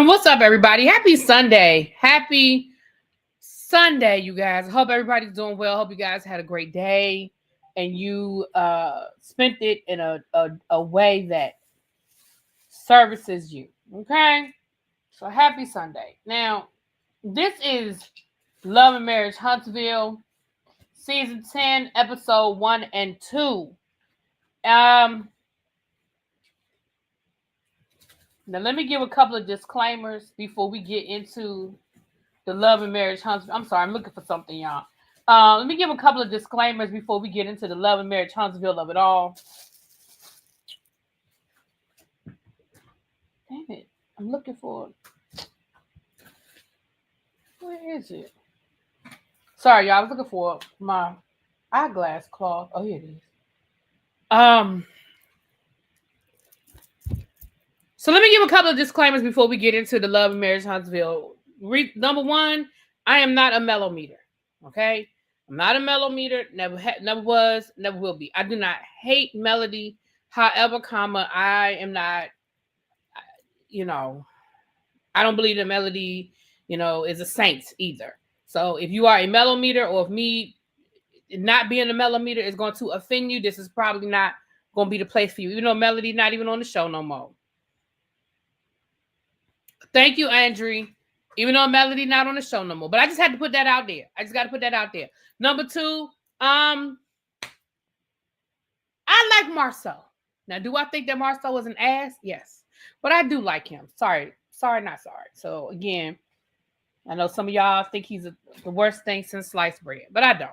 What's up, everybody? Happy Sunday. Happy Sunday, you guys. I hope everybody's doing well. Hope you guys had a great day and you spent it in a way that services you. Okay? So happy Sunday. Now, this is Love and Marriage Huntsville, Season 10, Episode 1 and 2. Now, let me give a couple of disclaimers before we get into the Love and Marriage Huntsville. I'm sorry, I'm looking for something, y'all. Let me give a couple of disclaimers before we get into the Love and Marriage Huntsville of it all. Damn it. I'm looking for it. Where is it? Sorry, y'all. I was looking for my eyeglass cloth. Oh, here it is. So let me give a couple of disclaimers before we get into the Love and Marriage Huntsville. Number one, I am not a mellometer. Okay? I'm not a mellometer. Never was, never will be. I do not hate melody. However, I am not, I don't believe that melody, is a saint either. So if you are a mellometer, or if me not being a mellometer is going to offend you, this is probably not going to be the place for you. Even though melody not even on the show no more. Thank you, Andrew. Even though Melody not on the show no more. But I just had to put that out there. I just got to put that out there. Number two, I like Marcel. Now, do I think that Marcel was an ass? Yes. But I do like him. Sorry, not sorry. So, again, I know some of y'all think he's the worst thing since sliced bread. But I don't.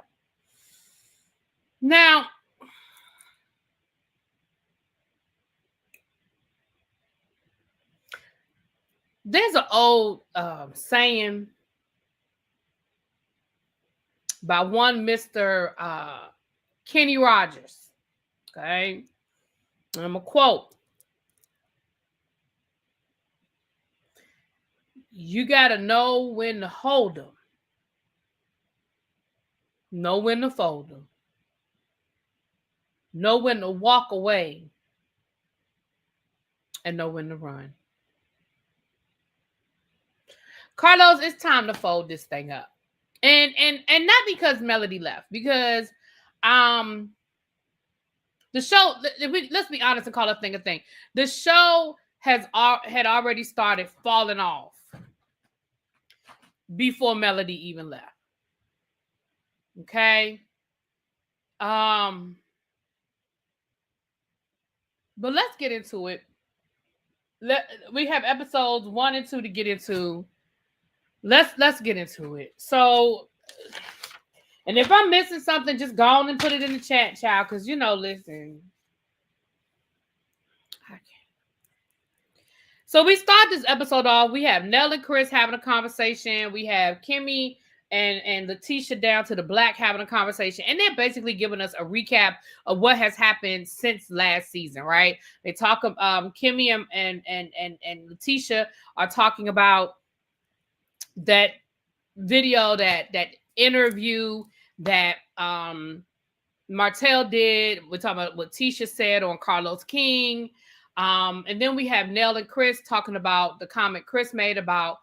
Now, there's an old saying by one Mr. Kenny Rogers. Okay. And I'm going to quote. You got to know when to hold them. Know when to fold them. Know when to walk away. And know when to run. Carlos, it's time to fold this thing up. And not because Melody left, because the show, let's be honest and call a thing a thing. The show had already started falling off before Melody even left. Okay? But let's get into it. We have episodes 1 and 2 to get into. Let's get into it. So, and if I'm missing something, just go on and put it in the chat, child, because listen. Okay. So we start this episode off. We have Nell and Chris having a conversation. We have Kimmy and Letitia down to the black having a conversation, and they're basically giving us a recap of what has happened since last season, right? They talk Kimmy and Letitia are talking about that video, that interview that Martell did. We're talking about what Tisha said on Carlos King. And then we have Nell and Chris talking about the comment Chris made about,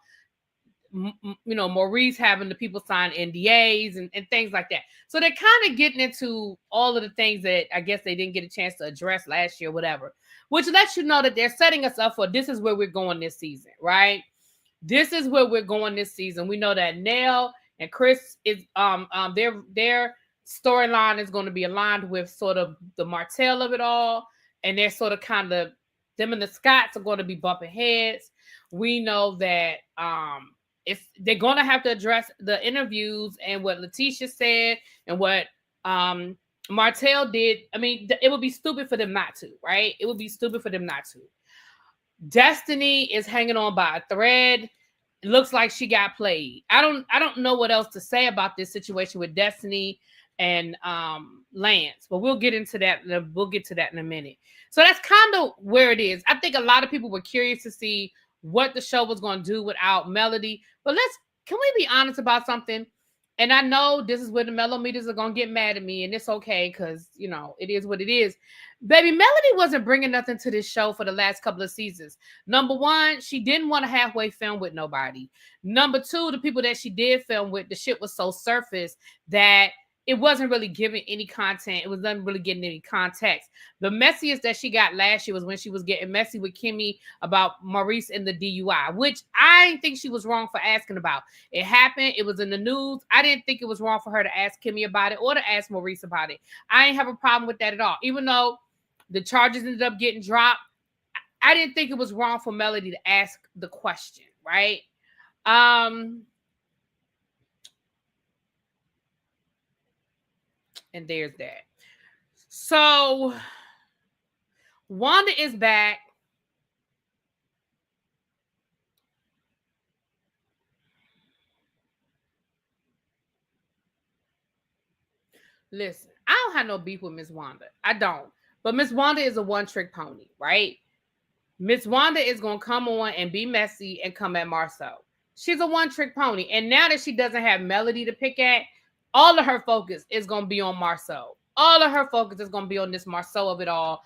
Maurice having the people sign NDAs and things like that. So they're kind of getting into all of the things that I guess they didn't get a chance to address last year, whatever, which lets you know that they're setting us up for this is where we're going this season, right? This is where we're going this season. We know that Nell and Chris is their storyline is going to be aligned with sort of the Martell of it all, and they're sort of kind of them and the Scotts are going to be bumping heads. We know that they're going to have to address the interviews and what Letitia said and what Martell did. I mean, it would be stupid for them not to, right? It would be stupid for them not to. Destiny is hanging on by a thread. It looks like she got played. I don't know what else to say about this situation with Destiny and Lance, but we'll get into that. We'll get to that in a minute. So that's kind of where it is. I think a lot of people were curious to see what the show was going to do without Melody. But can we be honest about something? And I know this is where the Mellow Meters are gonna get mad at me, and it's okay because you know it is what it is. Baby, Melody wasn't bringing nothing to this show for the last couple of seasons. Number one, she didn't want to halfway film with nobody. Number two, the people that she did film with, the shit was so surface that it wasn't really giving any content. It was not really getting any context. The messiest that she got last year was when she was getting messy with Kimmy about Maurice and the DUI, which I didn't think she was wrong for asking about. It happened. It was in the news. I didn't think it was wrong for her to ask Kimmy about it or to ask Maurice about it. I didn't have a problem with that at all. Even though the charges ended up getting dropped, I didn't think it was wrong for Melody to ask the question, right? And there's that. So Wanda is back. Listen, I don't have no beef with Miss Wanda. I don't. But Miss Wanda is a one-trick pony, right? Miss Wanda is going to come on and be messy and come at Marcel. She's a one-trick pony. And now that she doesn't have Melody to pick at, all of her focus is going to be on Marcel. All of her focus is going to be on this Marcel of it all.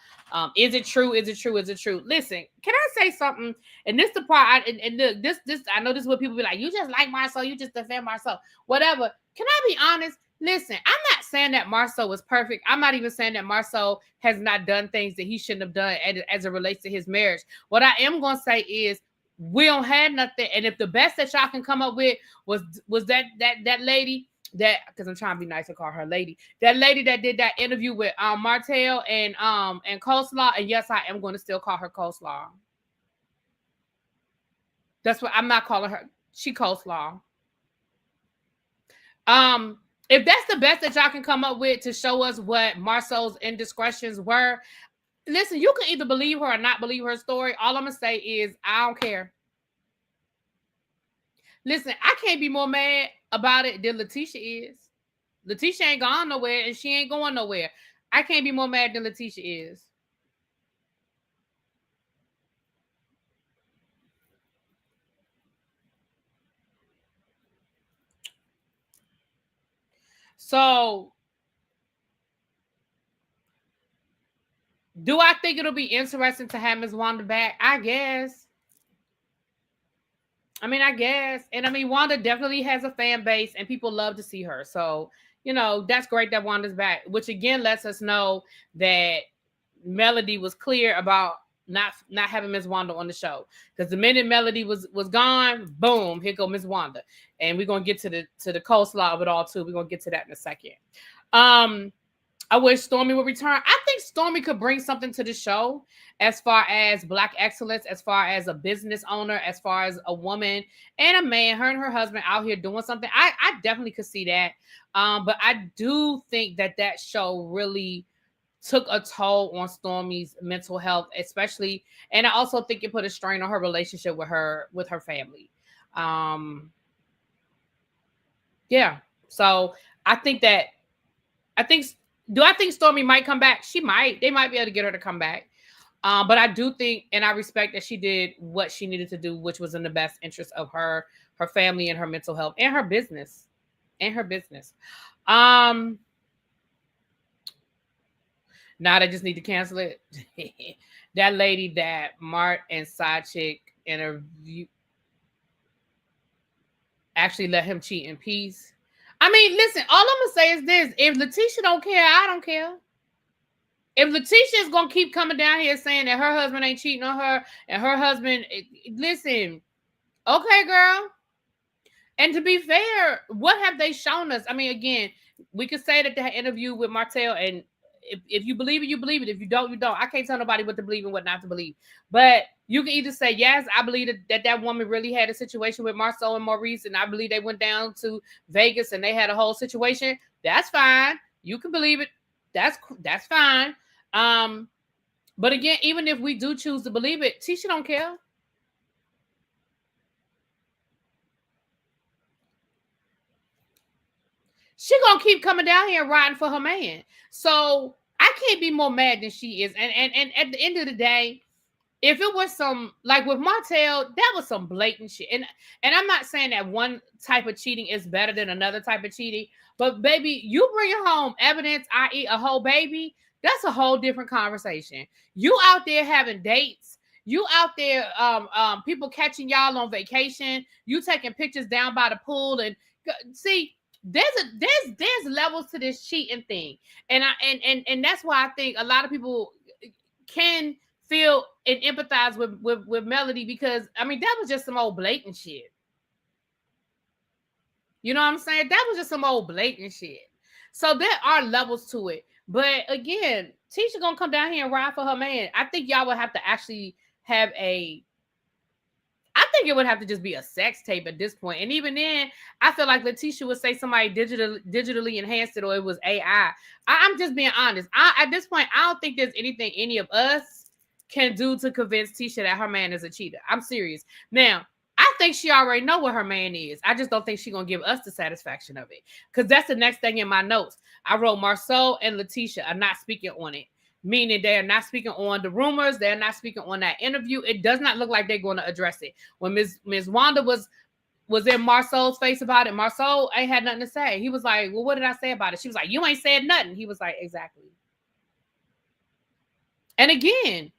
Is it true? Is it true? Is it true? Listen, can I say something? And this the part, this I know this is what people be like, you just like Marcel, you just defend Marcel. Whatever. Can I be honest? Listen, I'm not saying that Marcel was perfect. I'm not even saying that Marcel has not done things that he shouldn't have done as it relates to his marriage. What I am going to say is we don't have nothing. And if the best that y'all can come up with was that lady that, because I'm trying to be nice and call her lady, that lady that did that interview with Martell and Coleslaw, and yes, I am going to still call her Coleslaw. That's what I'm not calling her. She Coleslaw. If that's the best that y'all can come up with to show us what Marcel's indiscretions were, listen, you can either believe her or not believe her story. All I'm going to say is I don't care. Listen, I can't be more mad about it than Letitia is. Letitia ain't gone nowhere and she ain't going nowhere. I can't be more mad than Letitia is. So, do I think it'll be interesting to have Miss Wanda back? I guess. I guess. And Wanda definitely has a fan base and people love to see her. So, that's great that Wanda's back, which again lets us know that Melody was clear about not having Miss Wanda on the show. Because the minute Melody was gone, boom, here go Miss Wanda. And we're gonna get to the coleslaw of it all too. We're gonna get to that in a second. I wish Stormy would return. I think Stormy could bring something to the show as far as Black excellence, as far as a business owner, as far as a woman and a man, her and her husband out here doing something. I definitely could see that. But I do think that show really took a toll on Stormy's mental health, especially, and I also think it put a strain on her relationship with her family. Yeah. So I think Stormy might come back? She might. They might be able to get her to come back. But I do think, and I respect that she did what she needed to do, which was in the best interest of her family and her mental health and her business. Now they just need to cancel it. That lady that Mart and Side Chick interview actually let him cheat in peace. Listen, all I'm gonna say is this: if Letitia don't care, I don't care. If Letitia is gonna keep coming down here saying that her husband ain't cheating on her and her husband, listen, okay, girl. And to be fair, what have they shown us? Again, we could say that they interview with Martell, and if you believe it, you believe it. If you don't, you don't. I can't tell nobody what to believe and what not to believe. But you can either say, yes, I believe that woman really had a situation with Marcel and Maurice, and I believe they went down to Vegas and they had a whole situation. That's fine. You can believe it. That's fine. But again, even if we do choose to believe it, Tisha don't care. She gonna keep coming down here riding for her man. So I can't be more mad than she is. And at the end of the day, if it was some, like with Martell, that was some blatant shit. And I'm not saying that one type of cheating is better than another type of cheating, but baby, you bring home evidence, i.e. a whole baby, that's a whole different conversation. You out there having dates, you out there people catching y'all on vacation, you taking pictures down by the pool, and see, there's levels to this cheating thing. And that's why I think a lot of people can feel and empathize with Melody, because I mean that was just some old blatant shit. You know what I'm saying? That was just some old blatant shit. So there are levels to it. But again, Tisha gonna come down here and ride for her man. I think y'all would have to actually have I think it would have to just be a sex tape at this point. And even then, I feel like Letitia would say somebody digitally enhanced it, or it was AI. I'm just being honest. At this point, I don't think there's anything any of us can do to convince Tisha that her man is a cheater. I'm serious. Now, I think she already know what her man is. I just don't think she's going to give us the satisfaction of it. Because that's the next thing in my notes. I wrote Marceau and Letitia are not speaking on it. Meaning they're not speaking on the rumors. They're not speaking on that interview. It does not look like they're going to address it. When Ms. Wanda was in Marceau's face about it, Marceau ain't had nothing to say. He was like, well, what did I say about it? She was like, you ain't said nothing. He was like, exactly. And again,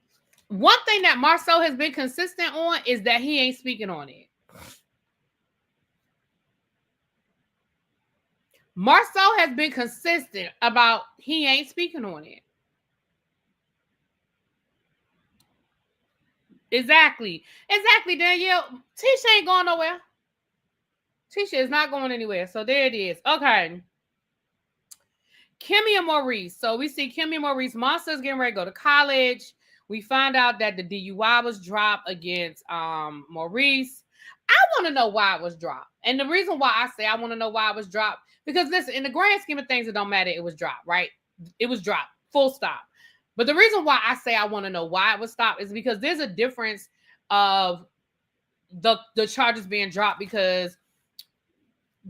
one thing that Marceau has been consistent on is that he ain't speaking on it. Marceau has been consistent about he ain't speaking on it. Exactly, Danielle. Tisha ain't going nowhere. Tisha is not going anywhere. So there it is. Okay. Kimmy and Maurice. So we see Kimmy and Maurice. Monster's getting ready to go to college. We find out that the DUI was dropped against Maurice. I want to know why it was dropped. And the reason why I say I want to know why it was dropped, because listen, in the grand scheme of things, it don't matter. It was dropped, right? It was dropped. Full stop. But the reason why I say I want to know why it was stopped is because there's a difference of the charges being dropped because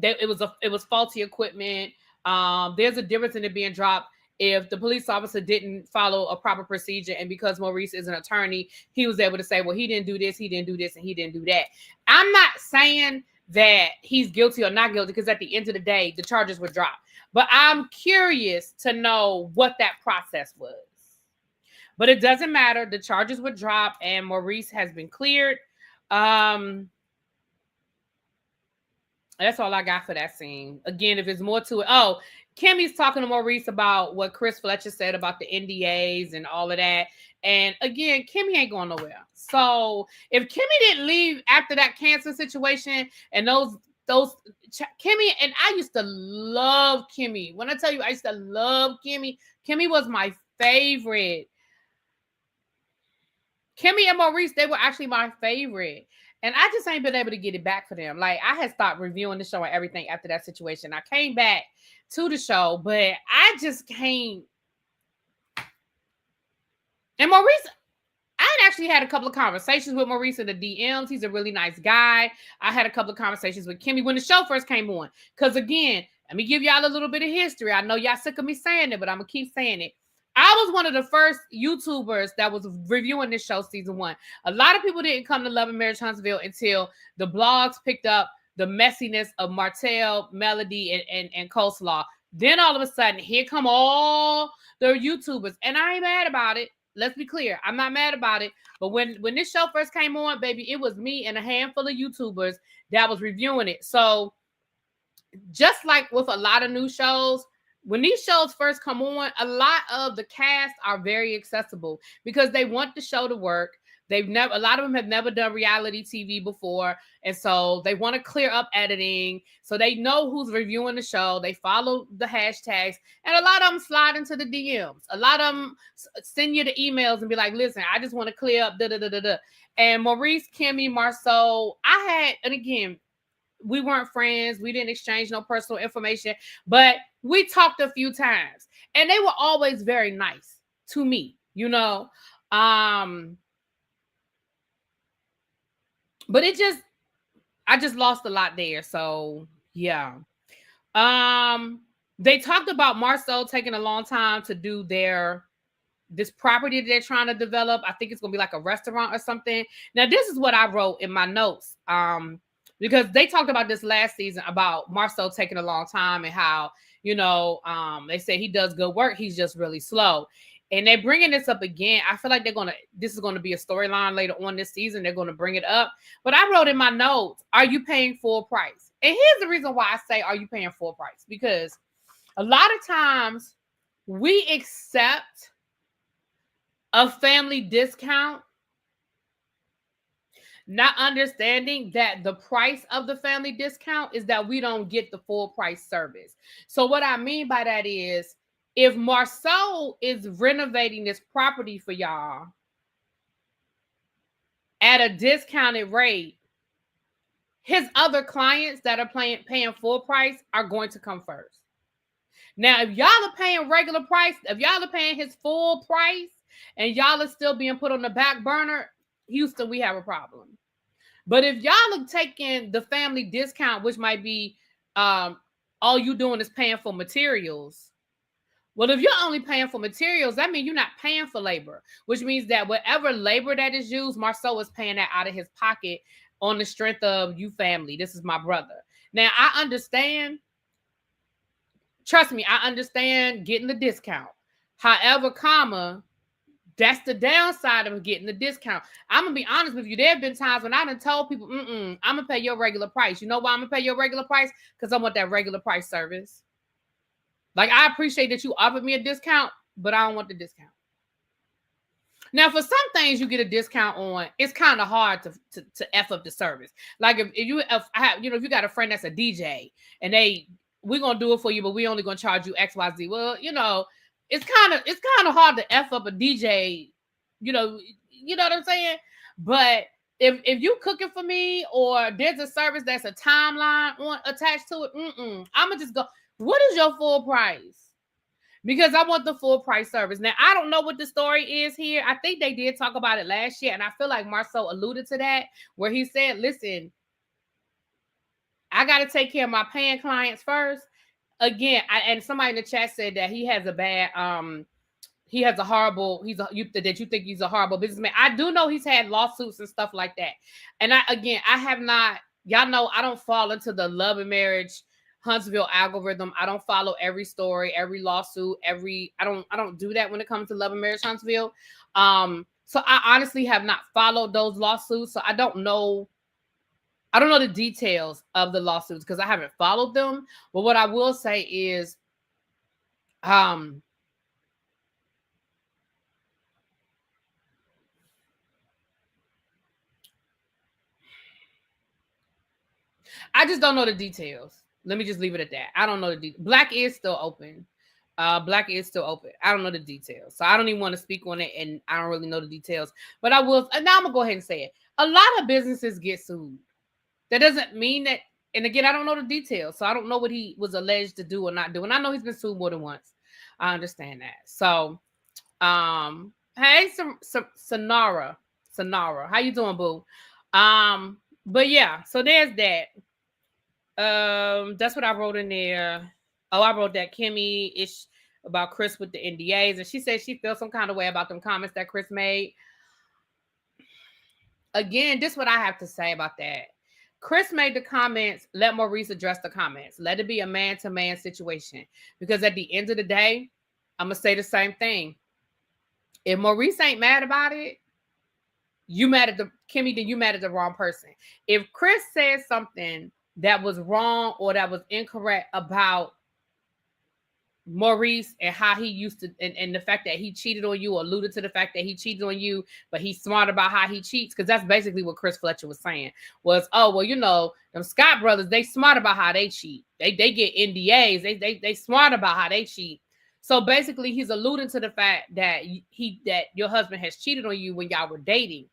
it was faulty equipment. There's a difference in it being dropped if the police officer didn't follow a proper procedure, and because Maurice is an attorney, he was able to say, well, he didn't do this, and he didn't do that. I'm not saying that he's guilty or not guilty, because at the end of the day, the charges were dropped. But I'm curious to know what that process was. But it doesn't matter. The charges were dropped, and Maurice has been cleared. That's all I got for that scene. Again, if there's more to it. Oh, Kimmy's talking to Maurice about what Chris Fletcher said about the NDAs and all of that. And again, Kimmy ain't going nowhere. So if Kimmy didn't leave after that cancer situation and those Kimmy, and I used to love Kimmy. When I tell you I used to love Kimmy, Kimmy was my favorite. Kimmy and Maurice, they were actually my favorite. And I just ain't been able to get it back for them. Like, I had stopped reviewing the show and everything after that situation. I came back to the show, but I just can't. And Maurice, I had actually had a couple of conversations with Maurice in the DMs. He's a really nice guy. I had a couple of conversations with Kimmy when the show first came on. Because again, let me give y'all a little bit of history. I know y'all sick of me saying it, but I'm going to keep saying it. I was one of the first YouTubers that was reviewing this show season 1. A lot of people didn't come to Love and Marriage Huntsville until the blogs picked up the messiness of Martell, Melody, and Coleslaw. Then all of a sudden, here come all the YouTubers. And I ain't mad about it. Let's be clear. I'm not mad about it. But when this show first came on, baby, it was me and a handful of YouTubers that was reviewing it. So just like with a lot of new shows, when these shows first come on, a lot of the cast are very accessible because they want the show to work. A lot of them have never done reality TV before. And so they want to clear up editing. So they know who's reviewing the show. They follow the hashtags. And a lot of them slide into the DMs. A lot of them send you the emails and be like, listen, I just want to clear up da-da-da-da-da. And Maurice, Kimmy, Marceau, and again, we weren't friends. We didn't exchange no personal information, but we talked a few times and they were always very nice to me, you know? But I just lost a lot there. So yeah. They talked about Marceau taking a long time to do their this property that they're trying to develop. I think it's gonna be like a restaurant or something. Now, this is what I wrote in my notes. Because they talked about this last season about Marcel taking a long time and how, they say he does good work. He's just really slow. And they're bringing this up again. I feel like this is going to be a storyline later on this season. They're going to bring it up. But I wrote in my notes, are you paying full price? And here's the reason why I say, are you paying full price? Because a lot of times we accept a family discount, not understanding that the price of the family discount is that we don't get the full price service. So what I mean by that is, if Marcel is renovating this property for y'all at a discounted rate, his other clients that are paying full price are going to come first. Now, if y'all are paying regular price, if y'all are paying his full price and y'all are still being put on the back burner, Houston, we have a problem. But if y'all are taking the family discount, which might be all you doing is paying for materials. Well, if you're only paying for materials, that means you're not paying for labor, which means that whatever labor that is used, Marcel is paying that out of his pocket on the strength of you family. This is my brother. Now, I understand. Trust me, I understand getting the discount. However, that's the downside of getting the discount. I'm going to be honest with you. There have been times when I done told people, I'm going to pay your regular price. You know why I'm going to pay your regular price? Because I want that regular price service. Like, I appreciate that you offered me a discount, but I don't want the discount. Now, for some things you get a discount on, it's kind of hard to F up the service. Like if you got a friend that's a DJ and we're going to do it for you, but we only going to charge you XYZ. Well, it's kind of hard to F up a DJ, you know what I'm saying? But if you cooking for me or there's a service that's a timeline attached to it, I'm going to just go, what is your full price? Because I want the full price service. Now, I don't know what the story is here. I think they did talk about it last year, and I feel like Marcel alluded to that, where he said, listen, I got to take care of my paying clients first. Again, and somebody in the chat said that he has a bad, that you think he's a horrible businessman. I do know he's had lawsuits and stuff like that. And I have not, y'all know I don't fall into the love and marriage Huntsville algorithm. I don't follow every story, every lawsuit, I don't do that when it comes to love and marriage Huntsville. So I honestly have not followed those lawsuits. So I don't know the details of the lawsuits because I haven't followed them. But what I will say is, I just don't know the details. Let me just leave it at that. I don't know the details. Black is still open. I don't know the details. So I don't even want to speak on it, and I don't really know the details. But I will. And now I'm going to go ahead and say it. A lot of businesses get sued. That doesn't mean that. And again, I don't know the details. So I don't know what he was alleged to do or not do. And I know he's been sued more than once. I understand that. So, hey, Sonara. How you doing, boo? But yeah, so there's that. That's what I wrote in there. Oh, I wrote that Kimmy-ish about Chris with the NDAs. And she said she feels some kind of way about them comments that Chris made. Again, this is what I have to say about that. Chris made the comments. Let Maurice address the comments. Let it be a man-to-man situation. Because at the end of the day, I'm going to say the same thing. If Maurice ain't mad about it, you mad at Kimmy, then you mad at the wrong person. If Chris said something that was wrong or that was incorrect about Maurice and how he used to, and the fact that he cheated on you, alluded to the fact that he cheated on you, but he's smart about how he cheats, because that's basically what Chris Fletcher was saying was, oh, well, them Scott brothers, they smart about how they cheat. They get NDAs. They smart about how they cheat. So basically he's alluding to the fact that that your husband has cheated on you when y'all were dating.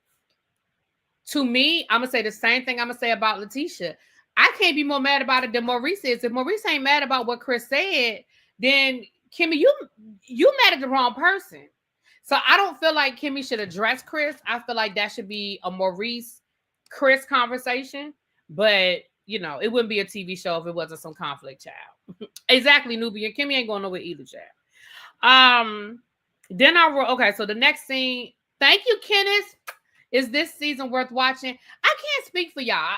To me, I'm going to say the same thing I'm going to say about Letitia. I can't be more mad about it than Maurice is. If Maurice ain't mad about what Chris said, then Kimmy, you mad at the wrong person. So I don't feel like Kimmy should address Chris. I feel like that should be a Maurice-Chris conversation. But, it wouldn't be a TV show if it wasn't some conflict, child. Exactly, Nubian. Kimmy ain't going nowhere either, child. Then I wrote, okay, so the next scene, thank you, Kenneth. Is this season worth watching? I can't speak for y'all.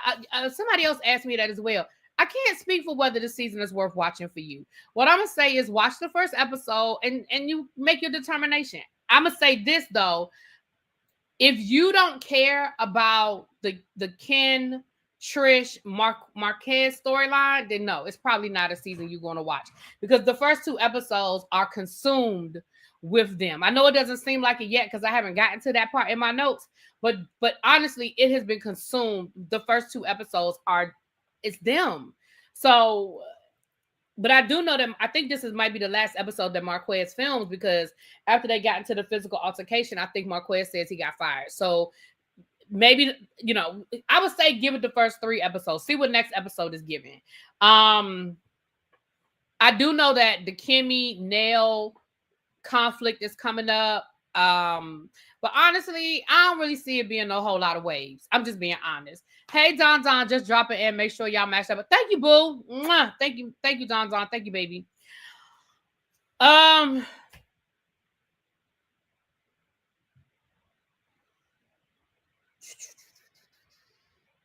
Somebody else asked me that as well. I can't speak for whether the season is worth watching for you. What I'm gonna say is watch the first episode and you make your determination. I'm gonna say this though. If you don't care about the Ken, Trish, Marquez storyline, then no, it's probably not a season you're going to watch because the first 2 episodes are consumed with them. I know it doesn't seem like it yet because I haven't gotten to that part in my notes, but honestly, it has been consumed. The first 2 episodes it's them. So, but I do know that I think this might be the last episode that Marquez films because after they got into the physical altercation, I think Marquez says he got fired. So maybe, you know, I would say give it the first 3 episodes. See what next episode is giving. I do know that the Kimmy Nell conflict is coming up. But honestly, I don't really see it being a whole lot of waves. I'm just being honest. Hey, Don, just drop it in. Make sure y'all match up. Thank you, boo. Mwah. Thank you, Don. Thank you, baby.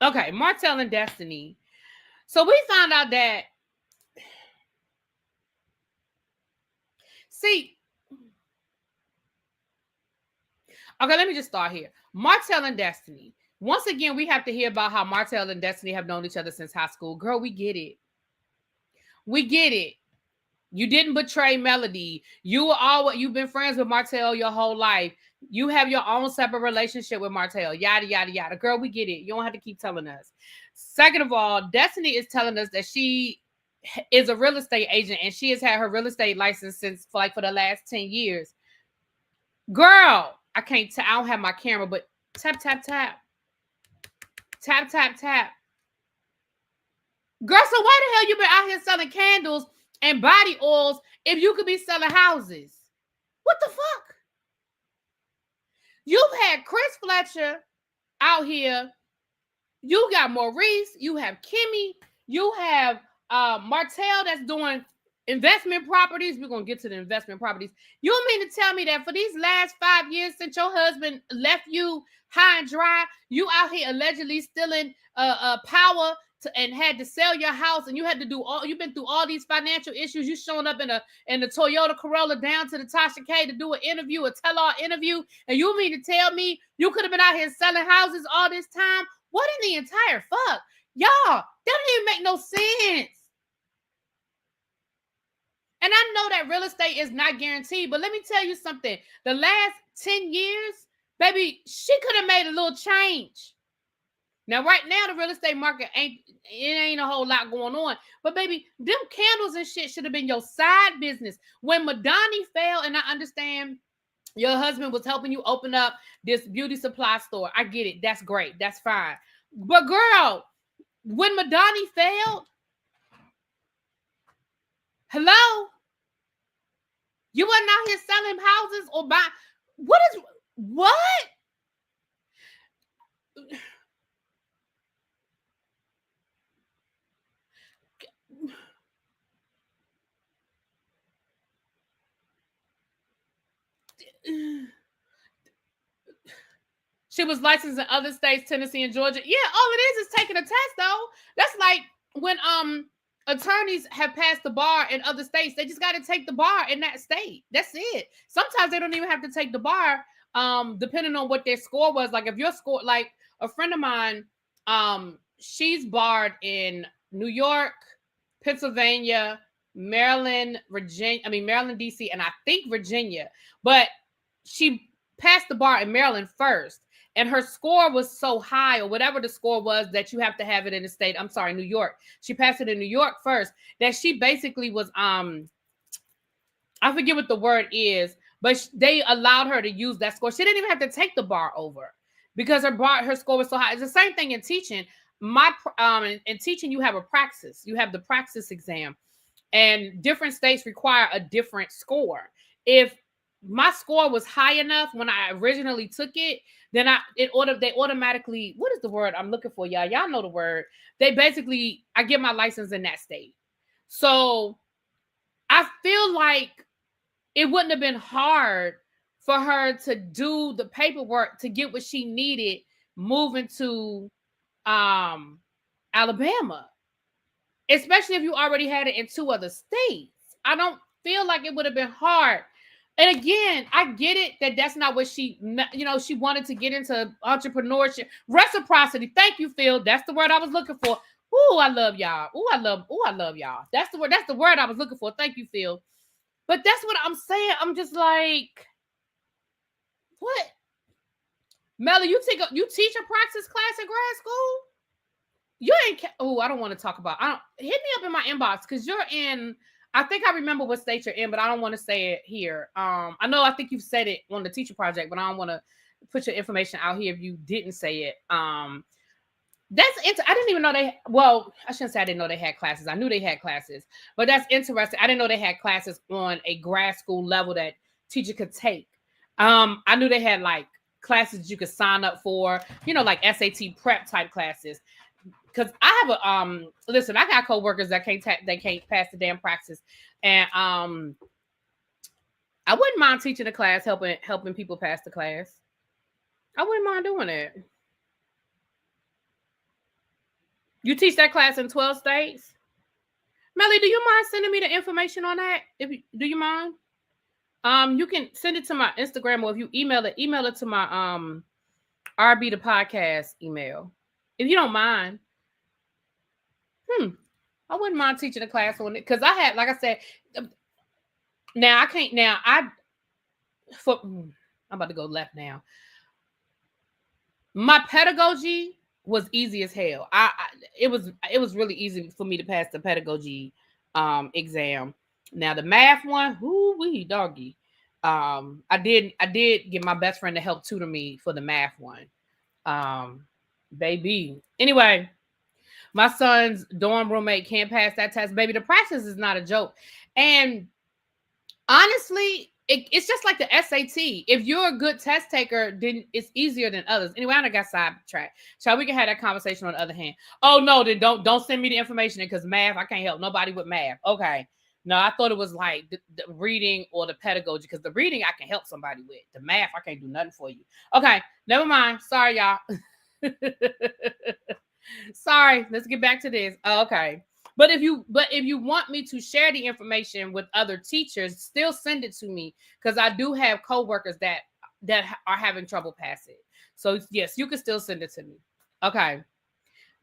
Okay, Martell and Destiny. So we found out that. See. Okay, let me just start here. Martell and Destiny. Once again, we have to hear about how Martell and Destiny have known each other since high school. Girl, we get it. We get it. You didn't betray Melody. You've been friends with Martell your whole life. You have your own separate relationship with Martell. Yada, yada, yada. Girl, we get it. You don't have to keep telling us. Second of all, Destiny is telling us that she is a real estate agent and she has had her real estate license for the last 10 years. Girl, I don't have my camera, but tap, tap, tap. Tap, tap, tap. Girl, so why the hell you been out here selling candles and body oils if you could be selling houses? What the fuck? You've had Chris Fletcher out here. You got Maurice. You have Kimmy. You have Martell that's doing investment properties. We're going to get to the investment properties. You mean to tell me that for these last 5 years since your husband left you high and dry, you out here allegedly stealing power and had to sell your house, and you've been through all these financial issues. You showing up in the Toyota Corolla down to the Tasha K to do an interview, a tell-all interview, and you mean to tell me you could have been out here selling houses all this time? What in the entire fuck? Y'all, that don't even make no sense. And I know that real estate is not guaranteed, but let me tell you something. The last 10 years, baby, she could have made a little change. Now, right now, the real estate market ain't a whole lot going on. But, baby, them candles and shit should have been your side business. When Madani fell, and I understand your husband was helping you open up this beauty supply store. I get it. That's great. That's fine. But, girl, when Madani failed, hello? You wasn't out here selling houses or buying. What? She was licensed in other states, Tennessee and Georgia. Yeah, all it is taking a test, though. That's like when attorneys have passed the bar in other states. They just got to take the bar in that state. That's it. Sometimes they don't even have to take the bar, depending on what their score was. Like if your score, like a friend of mine, she's barred in New York, Pennsylvania, Maryland, DC, and I think Virginia. But she passed the bar in Maryland first. And her score was so high, or whatever the score was, that you have to have it in the state. I'm sorry, New York. She passed it in New York first. That she basically was, I forget what the word is, but they allowed her to use that score. She didn't even have to take the bar over because her score was so high. It's the same thing in teaching. In teaching, you have a praxis. You have the praxis exam, and different states require a different score. If my score was high enough when I originally took it, then they automatically, what is the word I'm looking for, y'all? Y'all know the word. I get my license in that state. So I feel like it wouldn't have been hard for her to do the paperwork to get what she needed moving to Alabama, especially if you already had it in 2 other states. I don't feel like it would have been hard. And again, I get it that that's not what she, she wanted to get into entrepreneurship, reciprocity. Thank you, Phil. That's the word I was looking for. Ooh, I love y'all. Ooh, I love y'all. That's the word. That's the word I was looking for. Thank you, Phil. But that's what I'm saying. I'm just like, what? Melly, you teach a praxis class in grad school? You ain't. Oh, I don't want to talk about. Hit me up in my inbox because you're in. I think I remember what state you're in, but I don't want to say it here. I think you've said it on the teacher project, but I don't want to put your information out here if you didn't say it. I didn't even know they. Well, I shouldn't say I didn't know they had classes. I knew they had classes, but that's interesting. I didn't know they had classes on a grad school level that teacher could take. I knew they had like classes you could sign up for, like SAT prep type classes. Because I have listen, I got coworkers that can't pass the damn praxis, and I wouldn't mind teaching a class, helping people pass the class. I wouldn't mind doing it. You teach that class in 12 states? Melly, do you mind sending me the information on that? Do you mind? You can send it to my Instagram, or if you email it to my ReallyBthePodcast email. If you don't mind. I wouldn't mind teaching a class on it because I had, like I said, now I can't. Now I'm about to go left now. My pedagogy was easy as hell. It was really easy for me to pass the pedagogy exam. Now the math one, wee doggy. I did get my best friend to help tutor me for the math one. Baby. Anyway. My son's dorm roommate can't pass that test. Baby, the praxis is not a joke. And honestly, it's just like the SAT. If you're a good test taker, then it's easier than others. Anyway, I got sidetracked. So we can have that conversation on the other hand. Oh, no, then don't send me the information because math, I can't help nobody with math. Okay. No, I thought it was like the reading or the pedagogy because the reading I can help somebody with. The math, I can't do nothing for you. Okay, never mind. Sorry, y'all. Sorry, let's get back to this. Okay. But if you want me to share the information with other teachers, still send it to me because I do have coworkers that are having trouble passing. So yes, you can still send it to me. Okay.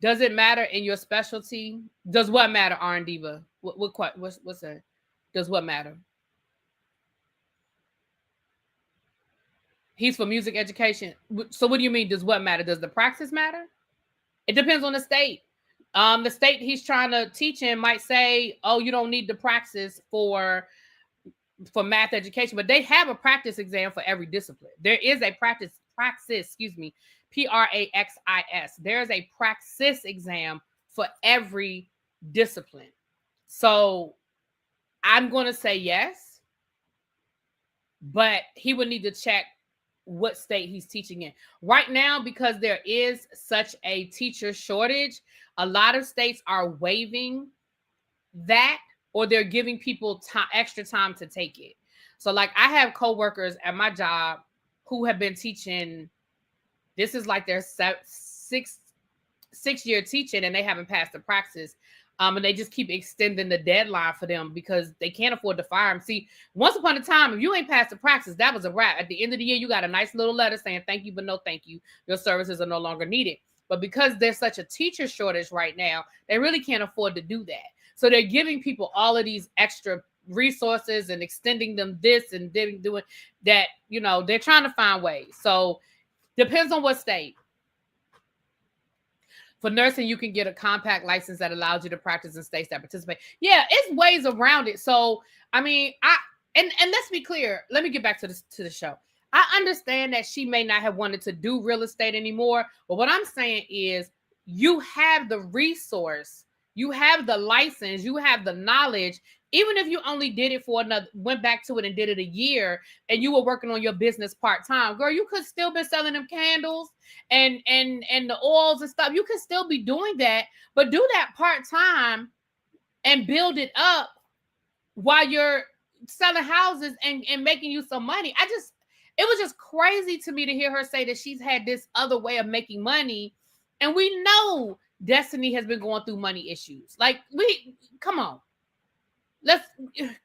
Does it matter in your specialty? Does what matter, R&D Diva? What's that? Does what matter? He's for music education. So what do you mean? Does what matter? Does the praxis matter? It depends on the state. The state he's trying to teach in might say, "Oh, you don't need the praxis for math education," but they have a practice exam for every discipline. There is a praxis, excuse me, praxis. There is a praxis exam for every discipline. So I'm going to say yes, but he would need to check what state he's teaching in right now because there is such a teacher shortage. A lot of states are waiving that, or they're giving people extra time to take it. So like I have coworkers at my job who have been teaching. This is like their six-year teaching, and they haven't passed the praxis. And they just keep extending the deadline for them because they can't afford to fire them. See, once upon a time, if you ain't passed the praxis, that was a wrap. At the end of the year, you got a nice little letter saying thank you, but no thank you. Your services are no longer needed. But because there's such a teacher shortage right now, they really can't afford to do that. So they're giving people all of these extra resources and extending them this and doing that. They're trying to find ways. So depends on what state. For nursing, you can get a compact license that allows you to practice in states that participate. Yeah, it's ways around it. So, I mean, and let's be clear. Let me get back to the show. I understand that she may not have wanted to do real estate anymore, but what I'm saying is you have the resource, you have the license, you have the knowledge. Even if you only did it for went back to it and did it a year and you were working on your business part-time, girl, you could still be selling them candles and the oils and stuff. You could still be doing that, but do that part-time and build it up while you're selling houses and making you some money. It was just crazy to me to hear her say that she's had this other way of making money. And we know Destiny has been going through money issues. Like, come on.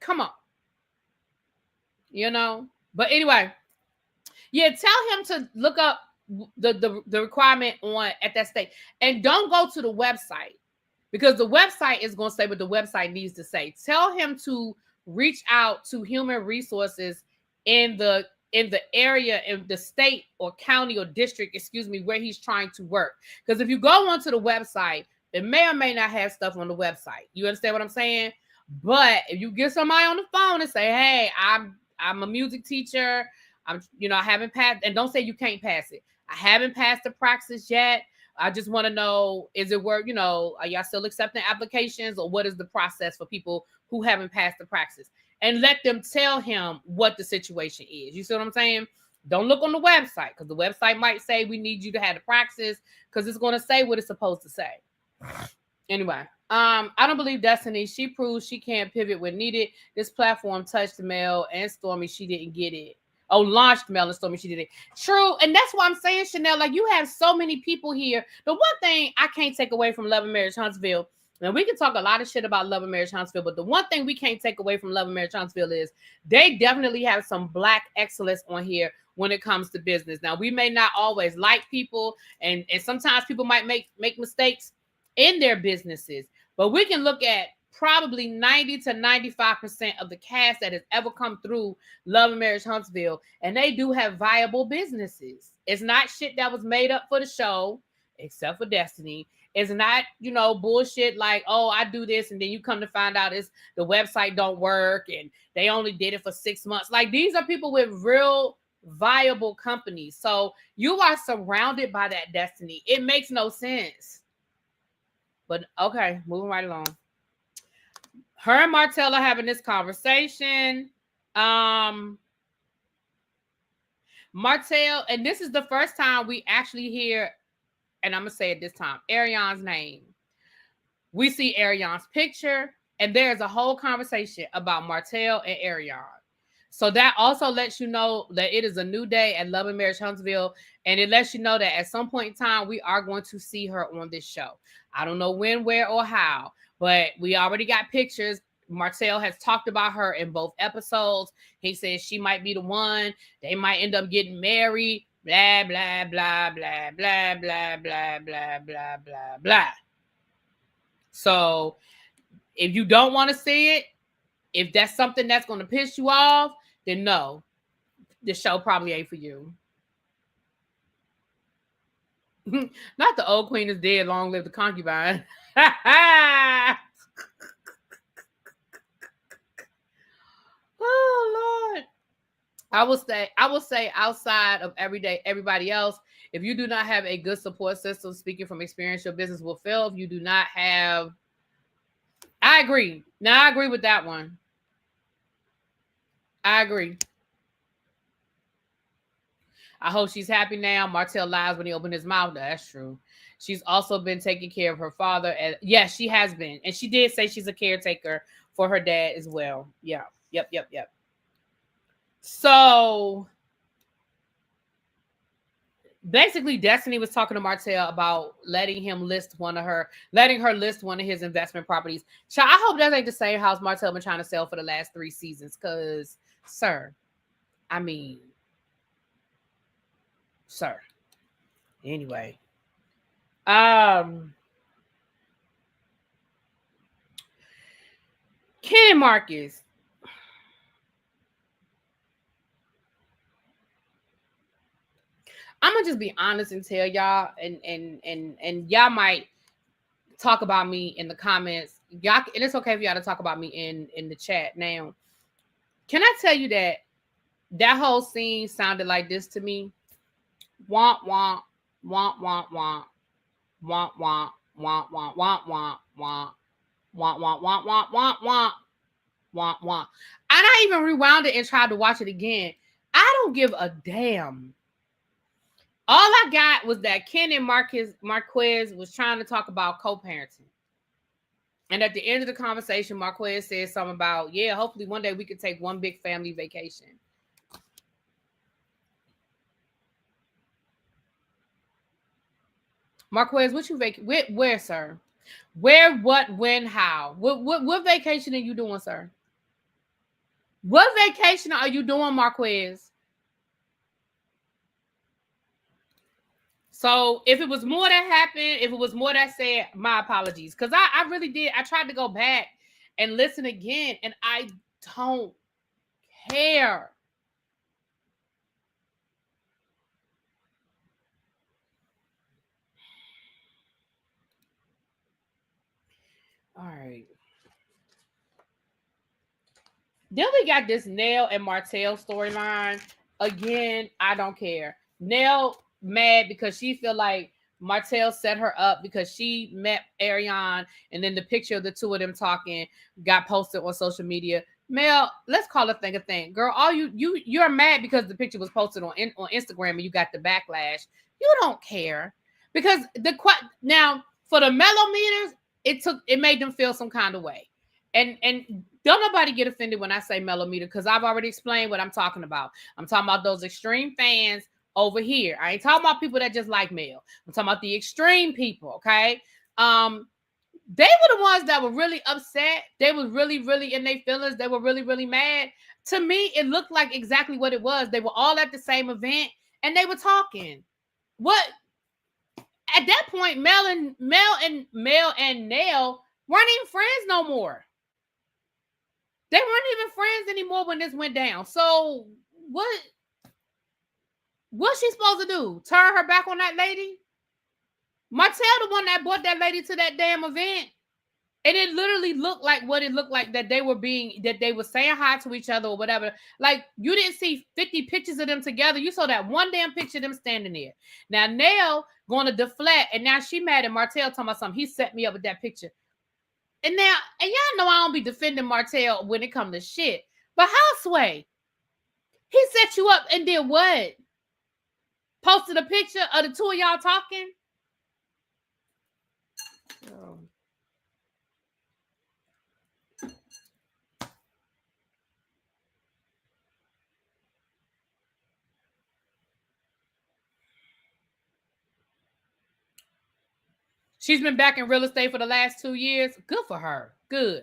Come on. You know? But anyway, yeah, tell him to look up the requirement on at that state. And don't go to the website, because the website is going to say what the website needs to say. Tell him to reach out to human resources in the area, in the state or county or district, where he's trying to work. Because if you go onto the website, it may or may not have stuff on the website. You understand what I'm saying? But if you get somebody on the phone and say, hey, I'm a music teacher, I haven't passed, and don't say you can't pass it. I haven't passed the praxis yet. I just want to know, is it work? Are y'all still accepting applications, or what is the process for people who haven't passed the praxis? And let them tell him what the situation is. You see what I'm saying? Don't look on the website, because the website might say we need you to have the praxis, because it's going to say what it's supposed to say. Anyway, I don't believe Destiny. She proves she can't pivot when needed. This platform touched Mel and Stormy. She didn't get it. Oh, launched Mel and Stormy. She did it. True. And that's why I'm saying, Chanel, like, you have so many people here. The one thing I can't take away from Love and Marriage Huntsville, and we can talk a lot of shit about Love and Marriage Huntsville, but the one thing we can't take away from Love and Marriage Huntsville is they definitely have some Black excellence on here when it comes to business. Now, we may not always like people, and sometimes people might make mistakes in their businesses, but we can look at probably 90 to 95% of the cast that has ever come through Love and Marriage Huntsville, and they do have viable businesses. It's not shit that was made up for the show, except for Destiny. It's not, bullshit like, oh, I do this, and then you come to find out it's the website don't work, and they only did it for 6 months. Like, these are people with real viable companies. So you are surrounded by that, Destiny. It makes no sense. But okay, moving right along. Her and Martell are having this conversation. Martell, and this is the first time we actually hear, and I'm going to say it this time, Ariane's name. We see Ariane's picture, and there's a whole conversation about Martell and Ariane. So that also lets you know that it is a new day at Love and Marriage Huntsville, and it lets you know that at some point in time, we are going to see her on this show. I don't know when, where, or how, but we already got pictures. Martell has talked about her in both episodes. He says she might be the one. They might end up getting married. Blah, blah, blah, blah, blah, blah, blah, blah, blah, blah, blah. So if you don't want to see it, if that's something that's going to piss you off, then no, the show probably ain't for you. Not the old queen is dead, long live the concubine. Oh Lord. I will say outside of everybody else, if you do not have a good support system, speaking from experience, your business will fail. If you do not have, I agree. Now I agree with that one. I agree. I hope she's happy now. Martell lies when he opened his mouth. That's true. She's also been taking care of her father. And yes, she has been. And she did say she's a caretaker for her dad as well. Yeah. Yep. So basically, Destiny was talking to Martell about letting her list one of his investment properties. So I hope that ain't the same house Martell been trying to sell for the last 3 seasons. Because, sir. Anyway. Ken and Marcus. I'm gonna just be honest and tell y'all, and y'all might talk about me in the comments. Y'all, and it's okay for y'all to talk about me in the chat. Now, can I tell you that whole scene sounded like this to me? Womp womp womp womp womp womp womp womp womp womp womp womp womp womp womp womp womp womp womp womp. And I even rewound it and tried to watch it again. I don't give a damn. All I got was that Ken and Marquez was trying to talk about co-parenting. And at the end of the conversation, Marquez said something about, yeah, hopefully one day we could take one big family vacation. Marquez, what you where, sir? Where, what, when, how? What vacation are you doing, sir? What vacation are you doing, Marquez? So if it was more that happened, if it was more that said, my apologies. Because I really did. I tried to go back and listen again, and I don't care. All right. Then we got this Nell and Martell storyline. Again, I don't care. Nell mad because she feel like Martell set her up because she met Ariane, and then the picture of the two of them talking got posted on social media. Mel, let's call a thing a thing. Girl, all you're mad because the picture was posted on Instagram and you got the backlash. You don't care. Because now for the mellometers, it made them feel some kind of way. And don't nobody get offended when I say mellometer, because I've already explained what I'm talking about. I'm talking about those extreme fans over here. I ain't talking about people that just like Mel. I'm talking about the extreme people, okay? They were the ones that were really upset. They were really, really in their feelings. They were really, really mad. To me, it looked like exactly what it was. They were all at the same event and they were talking. What at that point, Mel and Nell weren't even friends no more. They weren't even friends anymore when this went down. So what's she supposed to do? Turn her back on that lady? Martell the one that brought that lady to that damn event. And it literally looked like what it looked like, that they were saying hi to each other or whatever. Like, you didn't see 50 pictures of them together. You saw that one damn picture of them standing there. Now, Nell going to deflect, and now she mad at Martell talking about something. He set me up with that picture. And y'all know I don't be defending Martell when it comes to shit. But Houseway, he set you up and did what? Posted a picture of the two of y'all talking? Oh. She's been back in real estate for the last 2 years. Good for her. Good.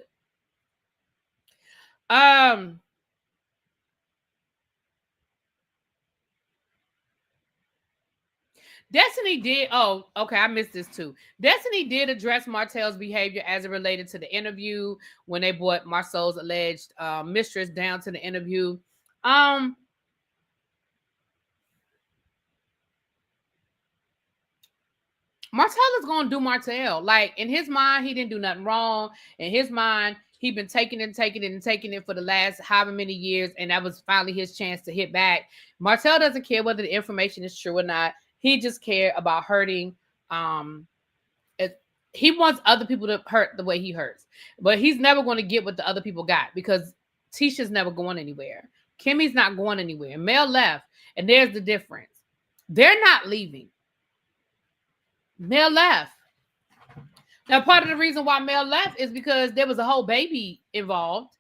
Destiny did. Oh, okay. I missed this too. Destiny did address Martell's behavior as it related to the interview when they brought Marceau's alleged mistress down to the interview. Martell is gonna do Martell. Like, in his mind, he didn't do nothing wrong. In his mind, he'd been taking it for the last however many years, and that was finally his chance to hit back. Martell doesn't care whether the information is true or not. He just cared about hurting. He wants other people to hurt the way he hurts, but he's never going to get what the other people got, because Tisha's never going anywhere. Kimmy's not going anywhere. Mel left, and there's the difference. They're not leaving. Mel left. Now, part of the reason why Mel left is because there was a whole baby involved.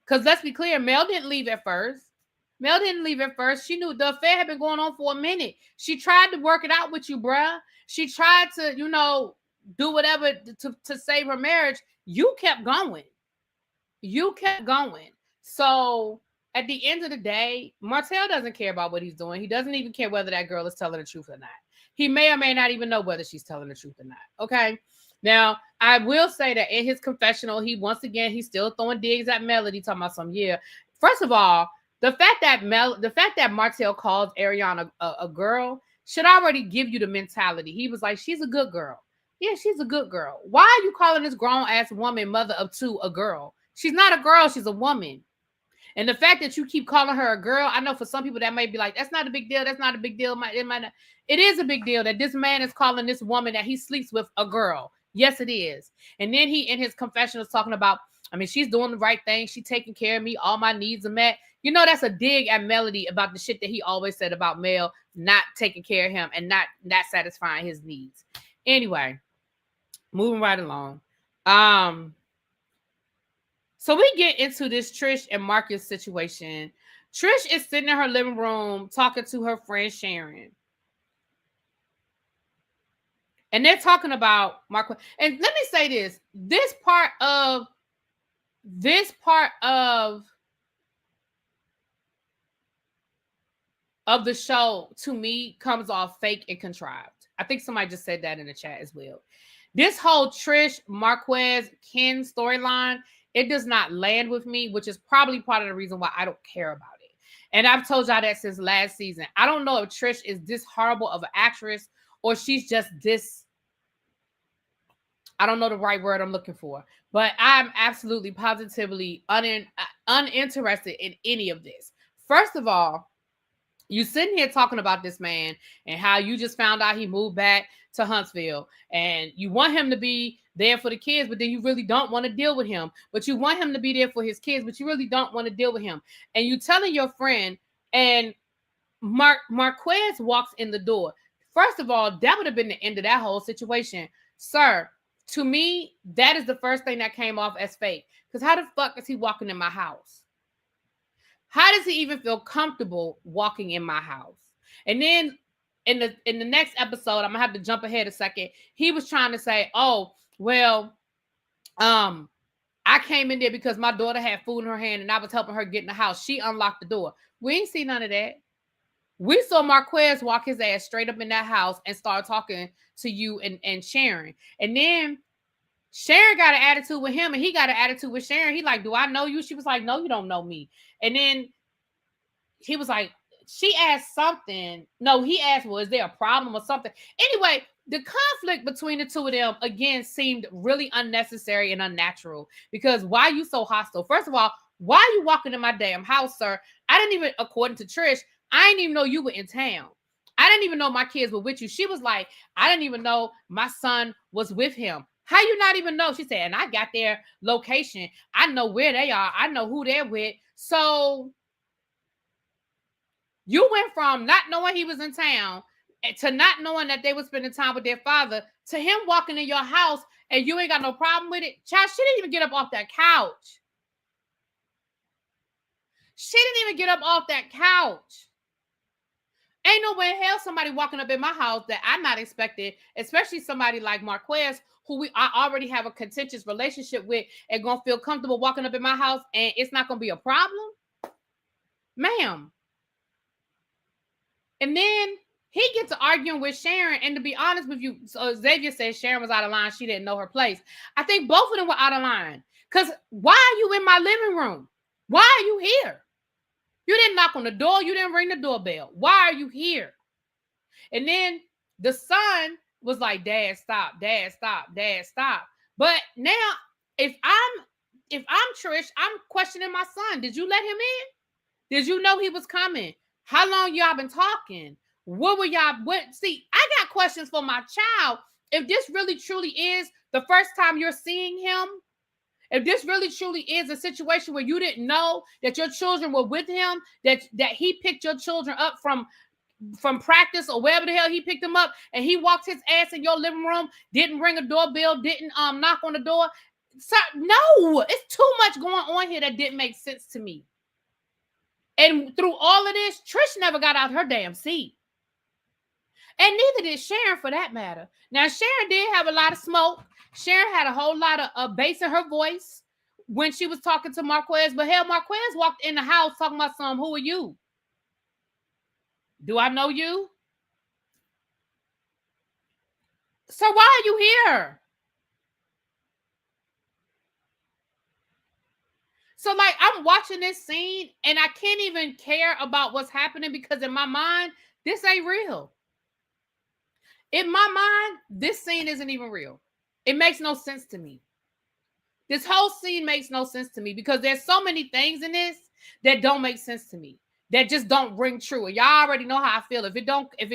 Because let's be clear, Mel didn't leave at first. She knew the affair had been going on for a minute. She tried to work it out with you, bruh. She tried to, do whatever to save her marriage. You kept going. So at the end of the day, Martell doesn't care about what he's doing. He doesn't even care whether that girl is telling the truth or not. He may or may not even know whether she's telling the truth or not. Okay. Now, I will say that in his confessional, he's still throwing digs at Melody, talking about some, yeah. First of all, the fact that Martell called Ariana a girl should already give you the mentality. He was like, she's a good girl. Yeah, she's a good girl. Why are you calling this grown-ass woman, mother of two, a girl? She's not a girl. She's a woman. And the fact that you keep calling her a girl, I know for some people that may be like, that's not a big deal. That's not a big deal. It is a big deal that this man is calling this woman that he sleeps with a girl. Yes, it is. And then he, in his confession, is talking about, she's doing the right thing. She's taking care of me. All my needs are met. That's a dig at Melody about the shit that he always said about Mel not taking care of him and not satisfying his needs. Anyway, moving right along. So we get into this Trish and Marcus situation. Trish is sitting in her living room talking to her friend Sharon. And they're talking about Marquez. And let me say this: this part of the show to me comes off fake and contrived. I think somebody just said that in the chat as well. This whole Trish, Marquez, Ken storyline, it does not land with me, which is probably part of the reason why I don't care about it. And I've told y'all that since last season. I don't know if Trish is this horrible of an actress or she's just this. I don't know the right word I'm looking for, but I'm absolutely positively uninterested in any of this. First of all, you sitting here talking about this man and how you just found out he moved back to Huntsville and you want him to be there for the kids, but then you really don't want to deal with him. But you want him to be there for his kids, but you really don't want to deal with him. And you telling your friend, and Marquez walks in the door. First of all, that would have been the end of that whole situation. Sir, to me, that is the first thing that came off as fake. Because how the fuck is he walking in my house? How does he even feel comfortable walking in my house? And then in the next episode, I'm gonna have to jump ahead a second. He was trying to say, "Oh, well, I came in there because my daughter had food in her hand and I was helping her get in the house. She unlocked the door." We ain't see none of that. We saw Marquez walk his ass straight up in that house and start talking to you and Sharon. And then Sharon got an attitude with him and he got an attitude with Sharon. He like, "Do I know you?" She was like, "No, you don't know me." And then he was like, she asked something. No, he asked, "Well, is there a problem or something?" Anyway, the conflict between the two of them, again, seemed really unnecessary and unnatural. Because why are you so hostile? First of all, why are you walking in my damn house, sir? I didn't even, according to Trish, I didn't even know you were in town. I didn't even know my kids were with you. She was like, "I didn't even know my son was with him." How you not even know? She said, "And I got their location. I know where they are. I know who they're with." So you went from not knowing he was in town to not knowing that they were spending time with their father to him walking in your house and you ain't got no problem with it. Child, she didn't even get up off that couch. She didn't even get up off that couch. Ain't no way in hell somebody walking up in my house that I'm not expecting, especially somebody like Marquez, who I already have a contentious relationship with, and gonna feel comfortable walking up in my house and it's not gonna be a problem, ma'am. And then he gets to arguing with Sharon. And to be honest with you, so Xavier says Sharon was out of line. She didn't know her place. I think both of them were out of line. Because why are you in my living room? Why are you here? You didn't knock on the door. You didn't ring the doorbell. Why are you here? And then the son was like, "Dad, stop. Dad, stop. Dad, stop." But now, if I'm Trish, I'm questioning my son. Did you let him in? Did you know he was coming? How long y'all been talking? What were y'all? See, I got questions for my child. If this really truly is the first time you're seeing him, if this really truly is a situation where you didn't know that your children were with him, that he picked your children up from practice or wherever the hell he picked them up, and he walked his ass in your living room, didn't ring a doorbell, didn't knock on the door. So, no, it's too much going on here that didn't make sense to me. And through all of this, Trish never got out her damn seat. And neither did Sharon, for that matter. Now, Sharon did have a lot of smoke. Sharon had a whole lot of bass in her voice when she was talking to Marquez. But hell, Marquez walked in the house talking about something. "Who are you? Do I know you? So why are you here?" So, like, I'm watching this scene and I can't even care about what's happening because in my mind, this ain't real. In my mind, this scene isn't even real. It makes no sense to me. This whole scene makes no sense to me because there's so many things in this that don't make sense to me, that just don't ring true. And y'all already know how I feel. If it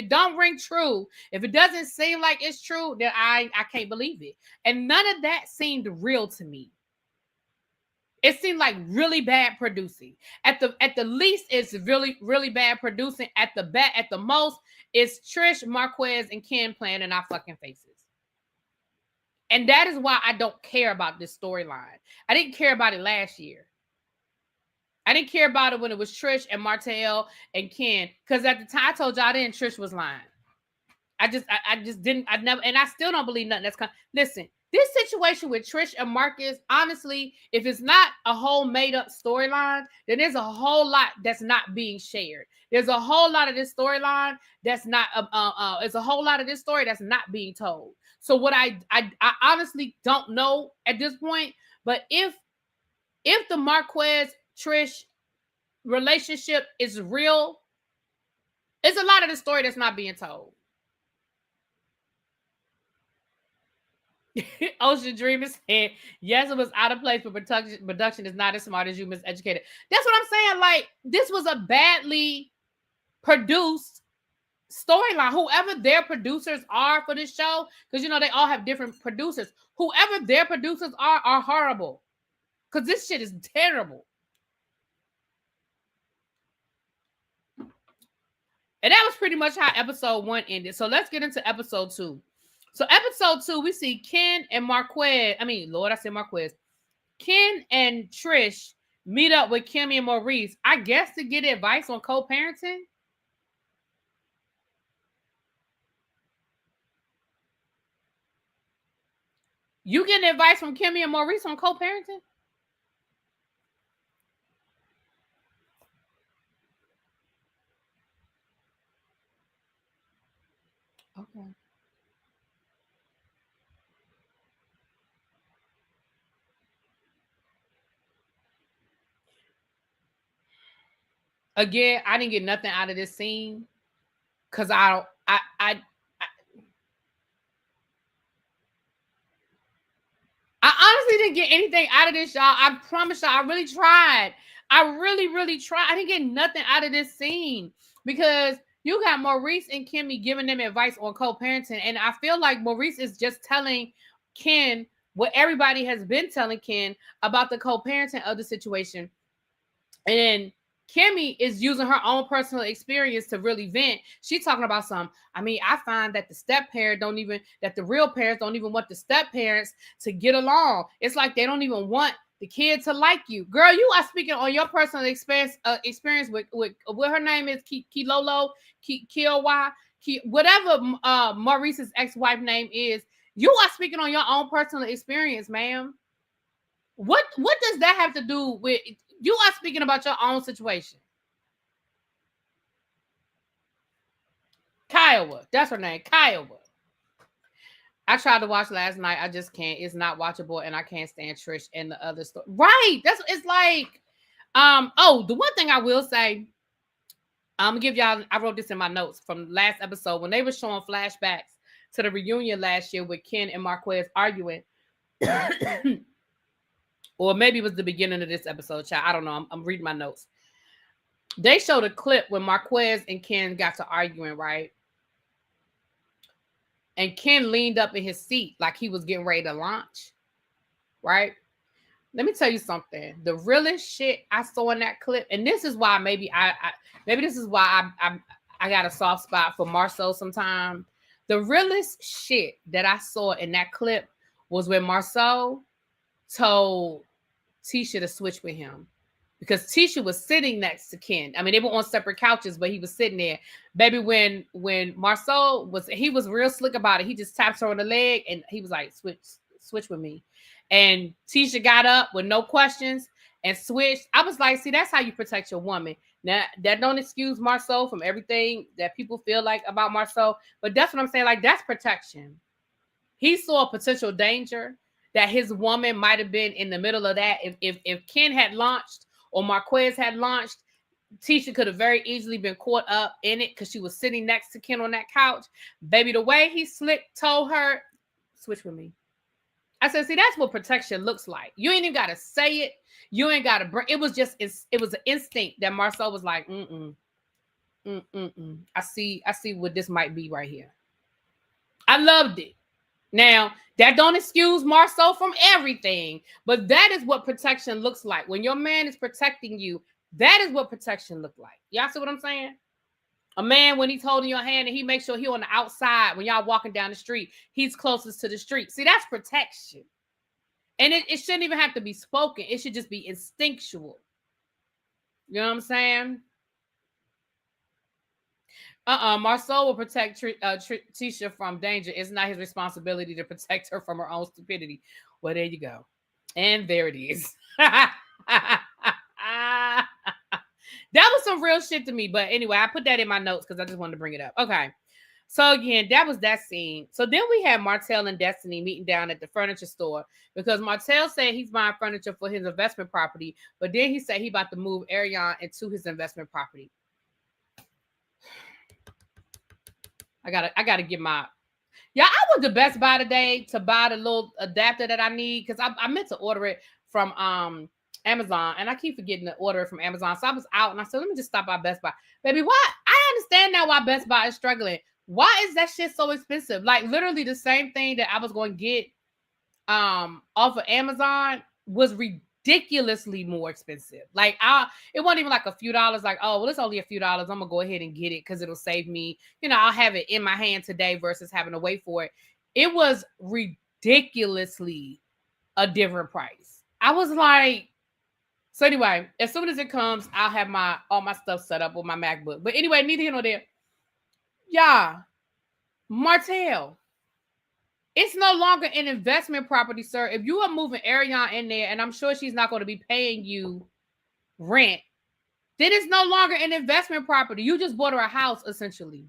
don't ring true, if it doesn't seem like it's true, then I can't believe it. And none of that seemed real to me. It seemed like really bad producing. At the least, it's really, really bad producing. At the most, it's Trish, Marquez, and Ken playing in our fucking faces. And that is why I don't care about this storyline. I didn't care about it last year. I didn't care about it when it was Trish and Martell and Ken. Because at the time, I told y'all then Trish was lying. I just didn't. I never, and I still don't believe nothing. Listen. This situation with Trish and Marcus, honestly, if it's not a whole made up storyline, then there's a whole lot that's not being shared. There's a whole lot of this storyline that's not. It's a whole lot of this story that's not being told. So what I honestly don't know at this point. But if the Marquez Trish relationship is real, it's a lot of the story that's not being told. Ocean Dreamer said, yes, it was out of place, but production is not as smart as you, miseducated. That's what I'm saying. Like, this was a badly produced storyline. Whoever their producers are for this show, because you know they all have different producers. Whoever their producers are horrible. Because this shit is terrible. And that was pretty much how episode 1 ended. So let's get into episode 2. So episode 2, we see Ken and Marquez. I mean, Lord, I said Marquez. Ken and Trish meet up with Kimmy and Maurice, I guess, to get advice on co-parenting. You getting advice from Kimmy and Maurice on co-parenting? Okay. Again, I didn't get nothing out of this scene because I honestly didn't get anything out of this, y'all. I promise y'all, I really tried. I really, really tried. I didn't get nothing out of this scene because you got Maurice and Kimmy giving them advice on co-parenting, and I feel like Maurice is just telling Ken what everybody has been telling Ken about the co-parenting of the situation. And Kimmy is using her own personal experience to really vent. She's talking about I find that the real parents don't even want the step parents to get along. It's like they don't even want the kid to like you. Girl, you are speaking on your personal experience with what her name is, Kilolo, Kiyowa, whatever Maurice's ex-wife name is. You are speaking on your own personal experience, ma'am. What does that have to do with... You are speaking about your own situation. Kiowa. That's her name. Kiowa. I tried to watch last night. I just can't. It's not watchable, and I can't stand Trish and the other story. Right. It's like, the one thing I will say, I'm gonna give y'all, I wrote this in my notes from last episode when they were showing flashbacks to the reunion last year with Ken and Marquez arguing. Or maybe it was the beginning of this episode, child. I don't know. I'm reading my notes. They showed a clip when Marquez and Ken got to arguing, right? And Ken leaned up in his seat like he was getting ready to launch, right? Let me tell you something. The realest shit I saw in that clip, and this is why maybe this is why I got a soft spot for Marceau sometimes. The realest shit that I saw in that clip was when Marceau told Tisha to switch with him because Tisha was sitting next to Ken. I mean, they were on separate couches, but he was sitting there. Baby, when Marceau was real slick about it. He just tapped her on the leg and he was like, switch with me. And Tisha got up with no questions and switched. I was like, see, that's how you protect your woman. Now, that don't excuse Marceau from everything that people feel like about Marceau, but that's what I'm saying. Like, that's protection. He saw a potential danger that his woman might have been in the middle of that. If Ken had launched or Marquez had launched, Tisha could have very easily been caught up in it because she was sitting next to Ken on that couch. Baby, the way he told her, switch with me. I said, see, that's what protection looks like. You ain't even got to say it. You ain't got to bring... It was an instinct that Marceau was like, I see what this might be right here. I loved it. Now, that don't excuse Marceau from everything, but that is what protection looks like. When your man is protecting you, that is what protection look like. Y'all see what I'm saying? A man, when he's holding your hand and he makes sure he's on the outside when y'all walking down the street, he's closest to the street. See, that's protection. And it shouldn't even have to be spoken. It should just be instinctual. You know what I'm saying? Marceau will protect Tisha from danger. It's not his responsibility to protect her from her own stupidity. Well, there you go. And there it is. That was some real shit to me. But anyway, I put that in my notes because I just wanted to bring it up. Okay. So again, that was that scene. So then we had Martell and Destiny meeting down at the furniture store because Martell said he's buying furniture for his investment property, but then he said he about to move Ariane into his investment property. I gotta get my I went to Best Buy today to buy the little adapter that I need because I meant to order it from Amazon and I keep forgetting to order it from Amazon. So I was out and I said, let me just stop by Best Buy. Baby, why? I understand now why Best Buy is struggling. Why is that shit so expensive? Like literally the same thing that I was going to get off of Amazon was ridiculously more expensive. Like it wasn't even like a few dollars. Like, oh, well, it's only a few dollars. I'm gonna go ahead and get it because it'll save me. I'll have it in my hand today versus having to wait for it. It was ridiculously a different price. I was like, so anyway, as soon as it comes, I'll have all my stuff set up with my MacBook. But anyway, neither here nor there. Yeah, Martell. It's no longer an investment property, sir. If you are moving Ariane in there, and I'm sure she's not going to be paying you rent, then it's no longer an investment property. You just bought her a house, essentially.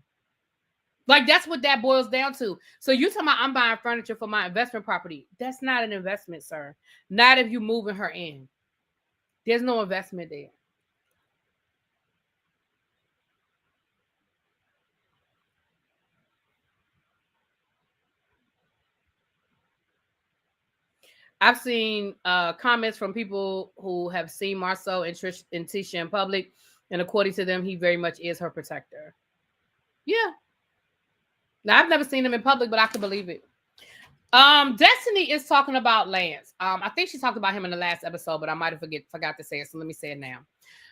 Like, that's what that boils down to. So you talking about I'm buying furniture for my investment property. That's not an investment, sir. Not if you're moving her in. There's no investment there. I've seen comments from people who have seen Marceau and Trish and Tisha in public, and according to them, he very much is her protector. Yeah. Now, I've never seen him in public, but I can believe it. Destiny is talking about Lance. I think she talked about him in the last episode, but I might have forgot to say it, so let me say it now.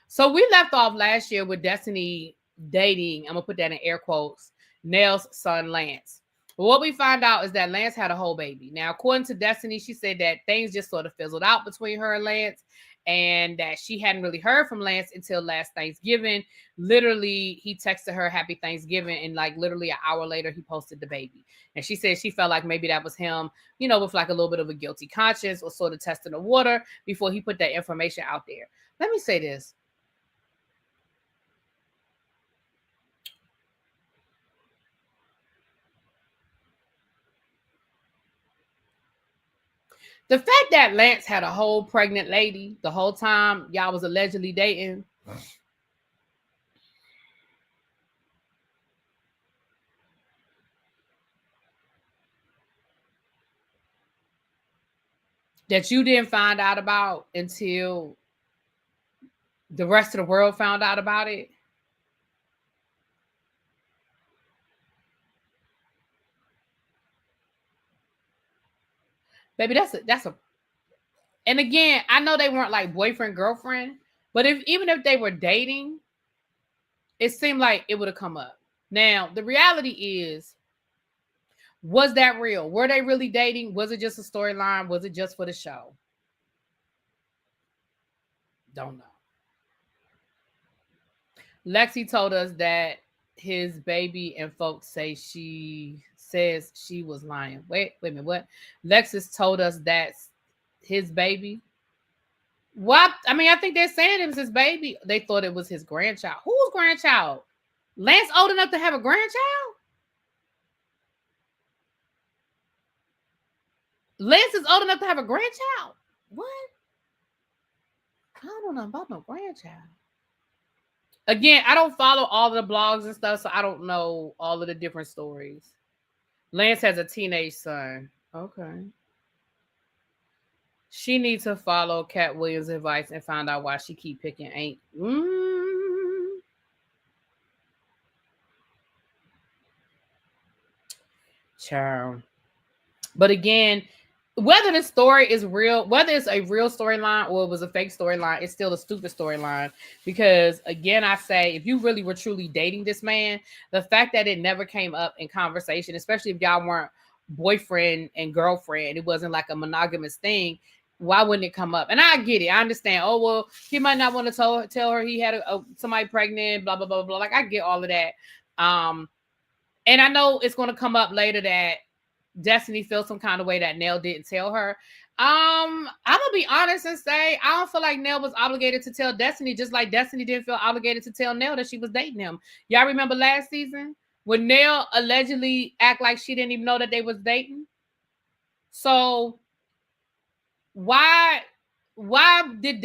So we left off last year with Destiny dating, I'm going to put that in air quotes, Nell's son, Lance. But what we find out is that Lance had a whole baby. Now, according to Destiny, she said that things just sort of fizzled out between her and Lance and that she hadn't really heard from Lance until last Thanksgiving. Literally, he texted her happy Thanksgiving and like literally an hour later, he posted the baby. And she said she felt like maybe that was him, with like a little bit of a guilty conscience or sort of testing the water before he put that information out there. Let me say this. The fact that Lance had a whole pregnant lady the whole time y'all was allegedly dating. That you didn't find out about until the rest of the world found out about it. Baby, that's a and again, I know they weren't like boyfriend, girlfriend, but even if they were dating, it seemed like it would have come up. Now, the reality is, was that real? Were they really dating? Was it just a storyline? Was it just for the show? Don't know. Lexi told us that his baby and folks say she says she was lying. Wait a minute, what? Lexus told us that's his baby. What? I mean, I think they're saying it was his baby. They thought it was his grandchild. Whose grandchild? Lance old enough to have a grandchild? Lance is old enough to have a grandchild? What? I don't know about no grandchild. Again, I don't follow all of the blogs and stuff, so I don't know all of the different stories. Lance has a teenage son. Okay. She needs to follow Cat Williams' advice and find out why she keep picking ain't. Child. But again, whether the story is real, whether it's a real storyline or it was a fake storyline, it's still a stupid storyline. Because again, I say, if you really were truly dating this man, the fact that it never came up in conversation, especially if y'all weren't boyfriend and girlfriend, it wasn't like a monogamous thing, why wouldn't it come up? And I get it. I understand. Oh, well, he might not want to tell her he had somebody pregnant, blah, blah, blah, blah. Like, I get all of that. And I know it's going to come up later that Destiny feels some kind of way that Nell didn't tell her. I'm gonna be honest and say I don't feel like Nell was obligated to tell Destiny, just like Destiny didn't feel obligated to tell Nell that she was dating him. Y'all remember last season when Nell allegedly act like she didn't even know that they was dating? So why did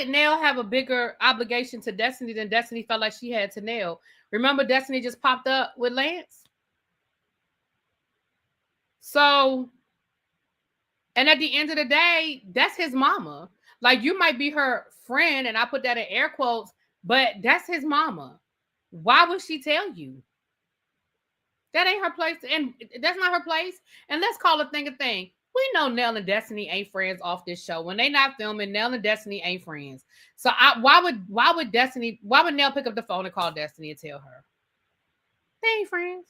Nell have a bigger obligation to Destiny than Destiny felt like she had to Nell? Remember, Destiny just popped up with Lance. So, and at the end of the day, that's his mama. Like, you might be her friend, and I put that in air quotes, but that's his mama. Why would she tell you? That ain't her place, and that's not her place. And let's call a thing a thing. We know Nell and Destiny ain't friends off this show. When they not filming, Nell and Destiny ain't friends. So why would Nell pick up the phone and call Destiny and tell her? They ain't friends.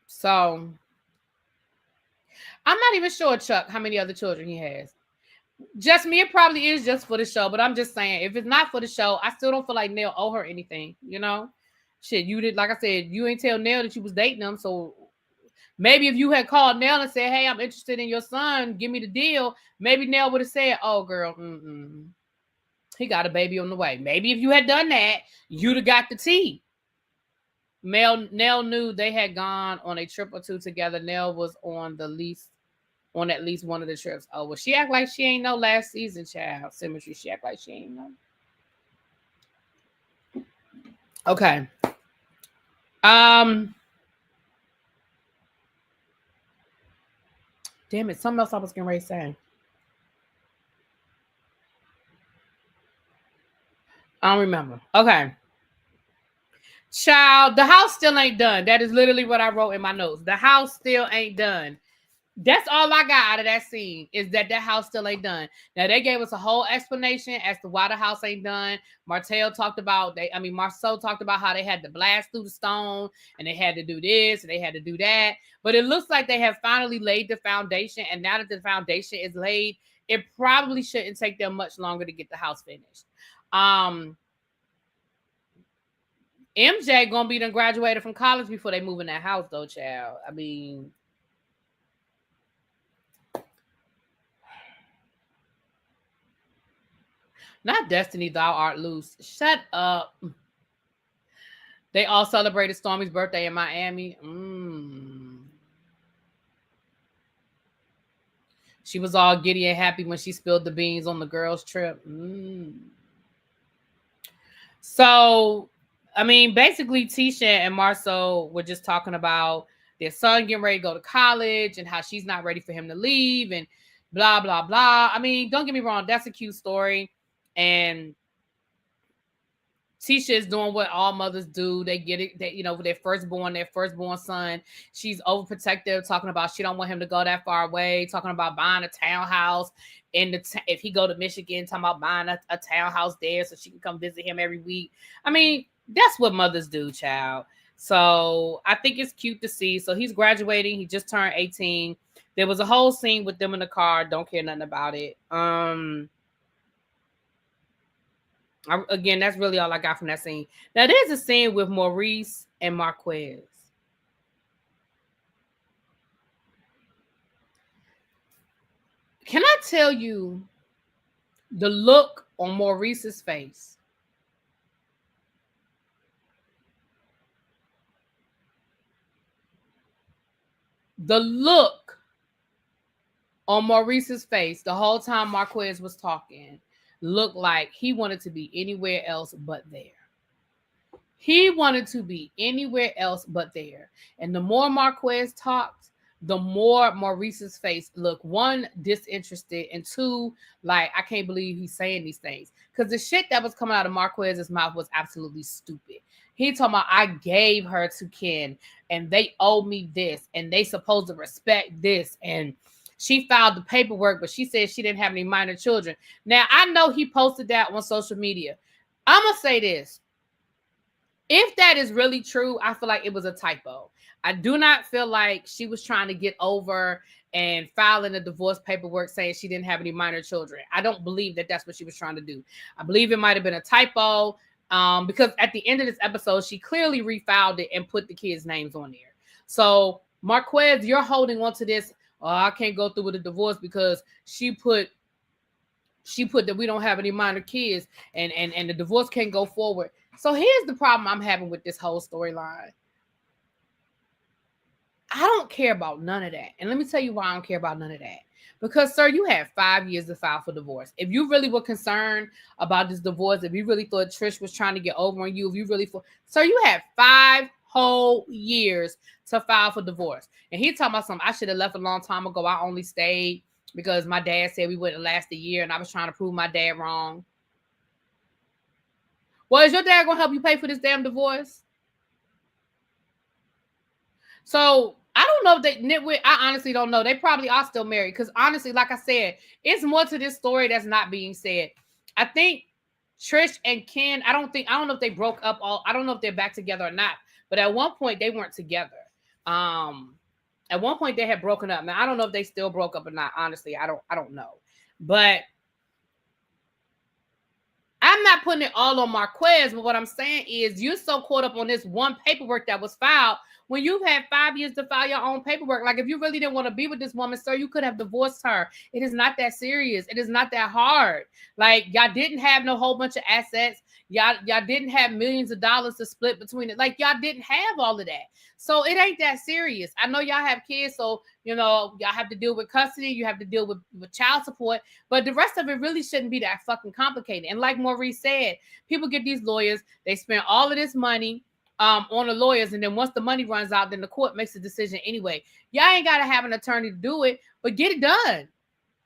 So I'm not even sure, Chuck, how many other children he has. Just me, it probably is just for the show, but I'm just saying, if it's not for the show, I still don't feel like Nell owe her anything, you know? Shit, you did, like I said, you ain't tell Nell that you was dating him, so maybe if you had called Nell and said, hey, I'm interested in your son, give me the deal, maybe Nell would have said, oh, girl, he got a baby on the way. Maybe if you had done that, you'd have got the tea. Nell knew they had gone on a trip or two together. Nell was on at least one of the trips. Oh, well, she act like she ain't know last season, child. Symmetry, she act like she ain't know. Okay. Damn it, something else I was getting ready to say. I don't remember. Okay. Child, the house still ain't done. That is literally what I wrote in my notes. The house still ain't done. That's all I got out of that scene, is that house still ain't done. Now, they gave us a whole explanation as to why the house ain't done. Marcel talked about how they had to blast through the stone and they had to do this and they had to do that. But it looks like they have finally laid the foundation. And now that the foundation is laid, it probably shouldn't take them much longer to get the house finished. MJ gonna be done graduated from college before they move in that house, though, child. I mean, not Destiny, thou art loose. Shut up. They all celebrated Stormy's birthday in Miami. She was all giddy and happy when she spilled the beans on the girls' trip. So, I mean, basically, Tisha and Marceau were just talking about their son getting ready to go to college and how she's not ready for him to leave and blah, blah, blah. I mean, don't get me wrong. That's a cute story. And Tisha is doing what all mothers do. They get it, with their firstborn son. She's overprotective, talking about she don't want him to go that far away, talking about buying a townhouse if he go to Michigan, talking about buying a townhouse there so she can come visit him every week. I mean, that's what mothers do, child. So I think it's cute to see. So he's graduating. He just turned 18. There was a whole scene with them in the car. Don't care nothing about it. Again, that's really all I got from that scene. Now, there's a scene with Maurice and Marquez. Can I tell you the look on Maurice's face? The look on Maurice's face the whole time Marquez was talking looked like he wanted to be anywhere else but there. He wanted to be anywhere else but there. And the more Marquez talked, the more Maurice's face looked, one, disinterested, and two, like, I can't believe he's saying these things. Because the shit that was coming out of Marquez's mouth was absolutely stupid. He talking about, I gave her to Ken, and they owe me this, and they supposed to respect this, and she filed the paperwork, but she said she didn't have any minor children. Now, I know he posted that on social media. I'm going to say this. If that is really true, I feel like it was a typo. I do not feel like she was trying to get over and filing the divorce paperwork saying she didn't have any minor children. I don't believe that that's what she was trying to do. I believe it might have been a typo, because at the end of this episode, she clearly refiled it and put the kids' names on there. So Marquez, you're holding on to this. Oh, I can't go through with a divorce because she put that we don't have any minor kids, and the divorce can't go forward. So here's the problem I'm having with this whole storyline. I don't care about none of that. And let me tell you why I don't care about none of that. Because, sir, you had 5 years to file for divorce. If you really were concerned about this divorce, if you really thought Trish was trying to get over on you, if you really thought, sir, you had 5 whole years to file for divorce. And he talking about something, I should have left a long time ago. I only stayed because my dad said we wouldn't last a year, and I was trying to prove my dad wrong. Well, is your dad going to help you pay for this damn divorce? So I don't know if they nitwit. I honestly don't know. They probably are still married because honestly, like I said, it's more to this story that's not being said. I think Trish and Ken, I don't know if they broke up I don't know if they're back together or not, but at one point they weren't together. At one point they had broken up. Now I don't know if they still broke up or not. Honestly, I don't know. But I'm not putting it all on Marquez, but what I'm saying is you're so caught up on this one paperwork that was filed when you've had 5 years to file your own paperwork. Like if you really didn't want to be with this woman, sir, you could have divorced her. It is not that serious. It is not that hard. Like y'all didn't have no whole bunch of assets. Y'all didn't have millions of dollars to split between it. Like y'all didn't have all of that. So it ain't that serious. I know y'all have kids, so y'all have to deal with custody, you have to deal with child support, but the rest of it really shouldn't be that fucking complicated. And like Maurice said, people get these lawyers, they spend all of this money on the lawyers, and then once the money runs out, then the court makes a decision anyway. Y'all ain't got to have an attorney to do it, but get it done.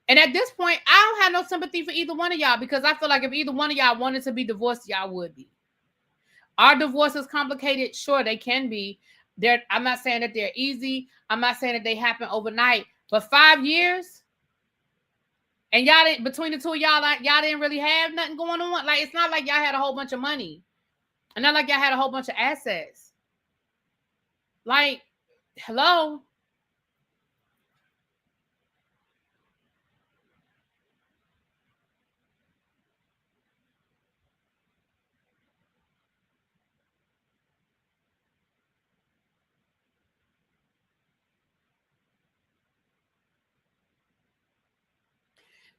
And at this point, I don't have no sympathy for either one of y'all because I feel like if either one of y'all wanted to be divorced, y'all would be. Are divorces complicated? Sure, they can be. I'm not saying that they're easy. I'm not saying that they happen overnight. But 5 years, and y'all didn't, between the two of y'all, like y'all didn't really have nothing going on. Like it's not like y'all had a whole bunch of money, and not like y'all had a whole bunch of assets. Like, hello.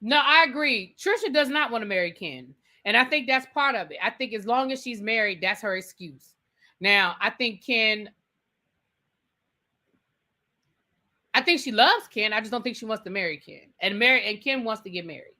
No, I agree. Trisha does not want to marry Ken. And I think that's part of it. I think as long as she's married, that's her excuse. Now, I think she loves Ken. I just don't think she wants to marry Ken. And Ken wants to get married.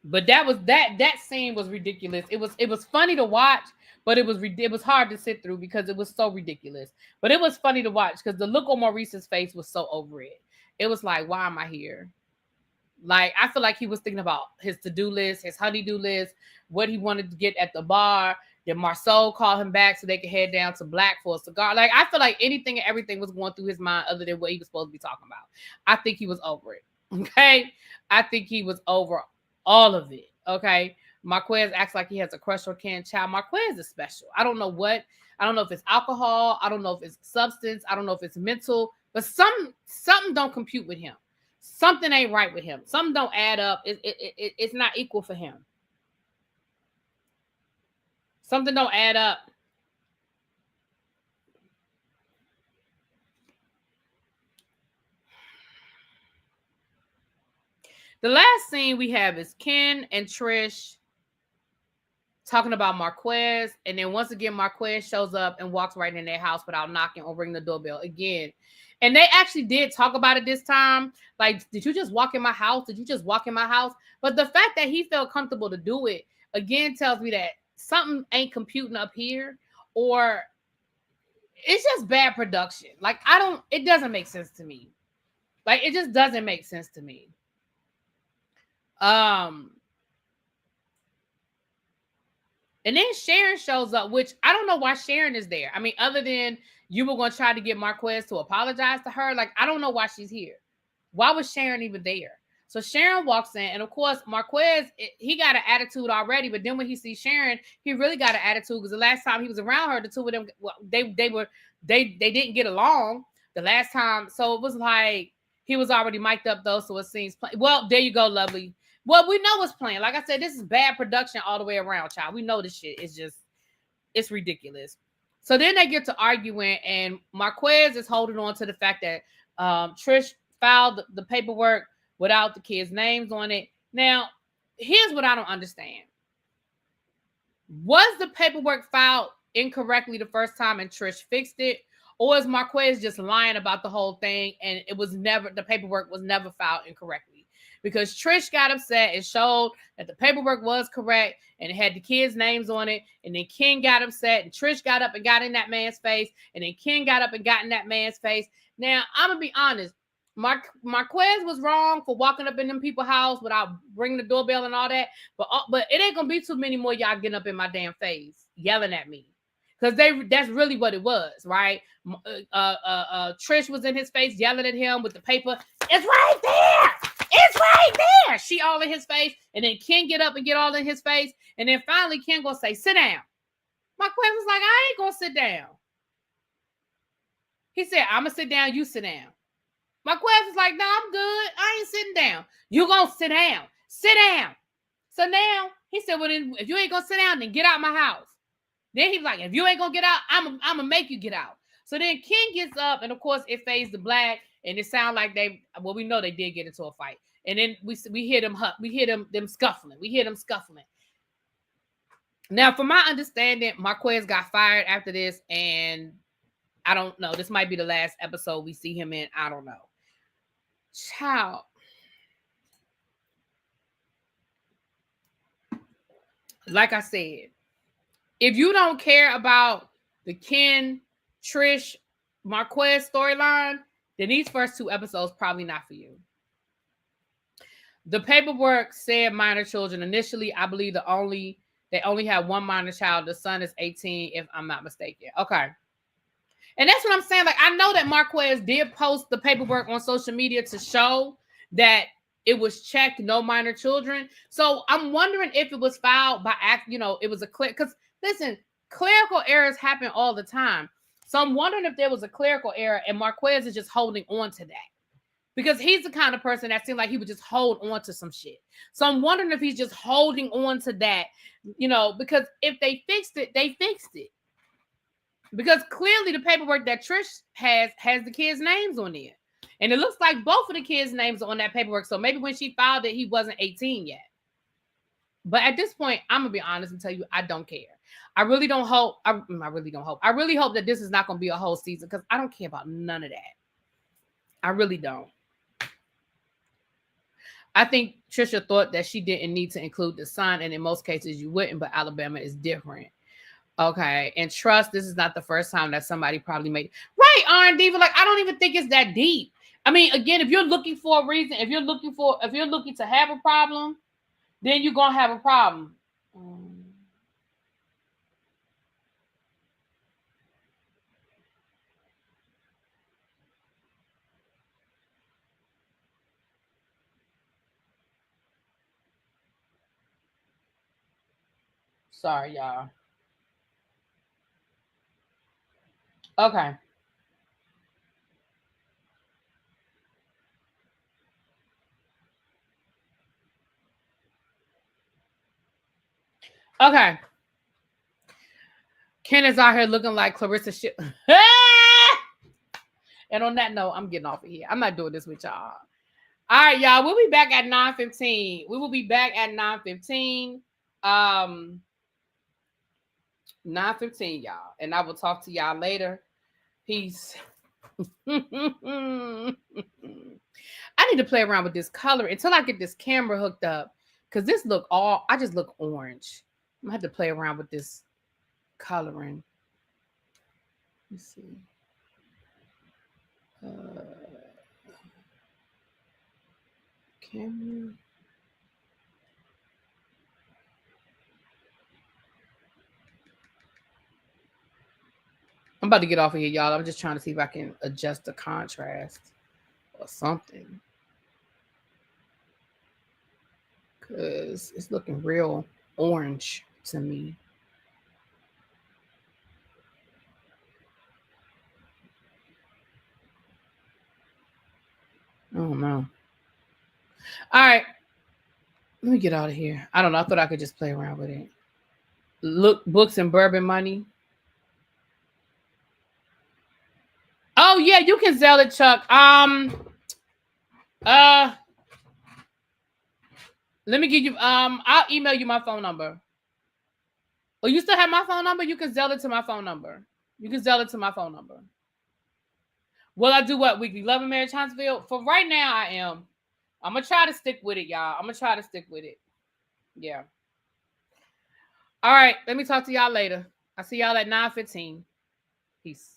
But that scene was ridiculous. It was funny to watch, but it was hard to sit through because it was so ridiculous. But it was funny to watch because the look on Maurice's face was so over it. It was like, why am I here? Like, I feel like he was thinking about his to-do list, his honey-do list, what he wanted to get at the bar. Did Marceau call him back so they could head down to Black for a cigar? Like, I feel like anything and everything was going through his mind other than what he was supposed to be talking about. I think he was over it. Okay? I think he was over all of it. Okay? Marquez acts like he has a crush on Ken Child. Marquez is special. I don't know if it's alcohol. I don't know if it's substance. I don't know if it's mental. But something don't compute with him. Something ain't right with him. Something don't add up. It's not equal for him. Something don't add up. The last scene we have is Ken and Trish talking about Marquez. And then once again, Marquez shows up and walks right in their house without knocking or ringing the doorbell again. And they actually did talk about it this time. Like, did you just walk in my house? Did you just walk in my house? But the fact that he felt comfortable to do it, again, tells me that something ain't computing up here, or it's just bad production. Like, it doesn't make sense to me. Like, it just doesn't make sense to me. And then Sharon shows up, which I don't know why Sharon is there. I mean, other than you were going to try to get Marquez to apologize to her. Like, I don't know why she's here. Why was Sharon even there? So Sharon walks in, and of course Marquez, he got an attitude already, but then when he sees Sharon, he really got an attitude because the last time he was around her, the two of them, well, they didn't get along the last time. So it was like he was already mic'd up though, so it seems well, there you go, lovely. Well, we know what's playing. Like I said, this is bad production all the way around, child. We know this shit. It's ridiculous. So then they get to arguing, and Marquez is holding on to the fact that Trish filed the paperwork without the kids' names on it. Now, here's what I don't understand. Was the paperwork filed incorrectly the first time and Trish fixed it? Or is Marquez just lying about the whole thing and the paperwork was never filed incorrectly? Because Trish got upset and showed that the paperwork was correct and it had the kids' names on it. And then Ken got upset and Trish got up and got in that man's face. And then Ken got up and got in that man's face. Now, I'm going to be honest. Marquez was wrong for walking up in them people's house without ringing the doorbell and all that. But it ain't going to be too many more y'all getting up in my damn face yelling at me. Because that's really what it was, right? Trish was in his face yelling at him with the paper. It's right there. It's right there. She all in his face. And then Ken get up and get all in his face. And then finally Ken gonna say, sit down. Marquez was like, I ain't gonna sit down. He said, I'm gonna sit down. You sit down. Marquez was like, no, I'm good. I ain't sitting down. You gonna sit down. Sit down. So now he said, well, then, if you ain't gonna sit down, then get out my house. Then he's like, if you ain't gonna get out, I'm gonna make you get out. So then Ken gets up, and of course it fades to black, and it sounds like we know they did get into a fight. And then we hear them scuffling. We hear them scuffling. Now, from my understanding, Marquez got fired after this, and I don't know. This might be the last episode we see him in. I don't know. Child. Like I said, if you don't care about the Ken, Trish, Marquez storyline, then these first two episodes probably not for you. The paperwork said minor children. Initially, I believe they only have one minor child. The son is 18, if I'm not mistaken. Okay. And that's what I'm saying. Like, I know that Marquez did post the paperwork on social media to show that it was checked, no minor children. So I'm wondering if it was filed by it was a click. Because listen, clerical errors happen all the time. So I'm wondering if there was a clerical error and Marquez is just holding on to that. Because he's the kind of person that seemed like he would just hold on to some shit. So I'm wondering if he's just holding on to that, because if they fixed it, they fixed it. Because clearly the paperwork that Trish has the kids' names on it. And it looks like both of the kids' names are on that paperwork. So maybe when she filed it, he wasn't 18 yet. But at this point, I'm going to be honest and tell you, I don't care. I really hope that this is not going to be a whole season because I don't care about none of that. I really don't. I think Trisha thought that she didn't need to include the son, and in most cases you wouldn't, but Alabama is different. Okay, and trust, this is not the first time that somebody probably made right, R&D, but I don't even think it's that deep. I mean, again, if you're looking for a reason, if you're looking to have a problem, then you're gonna have a problem. Sorry, y'all. Okay. Okay. Ken is out here looking like Clarissa shit. And on that note, I'm getting off of here. I'm not doing this with y'all. All right, y'all. We'll be back at 9:15. We will be back at 9:15. 9:15, y'all. And I will talk to y'all later. Peace. I need to play around with this color until I get this camera hooked up. Because I just look orange. I'm going to have to play around with this coloring. Let's see. Camera. I'm about to get off of here, y'all. I'm just trying to see if I can adjust the contrast or something. because it's looking real orange to me. Oh no. All right. Let me get out of here. I don't know. I thought I could just play around with it. Look, books and bourbon money. Oh yeah, you can sell it, Chuck. Let me give you. I'll email you my phone number. Oh, you still have my phone number? You can sell it to my phone number. You can sell it to my phone number. Will I do what? Weekly Love and Marriage Huntsville? For right now, I am. I'm going to try to stick with it, y'all. I'm going to try to stick with it. Yeah. All right. Let me talk to y'all later. I'll see y'all at 9:15. Peace.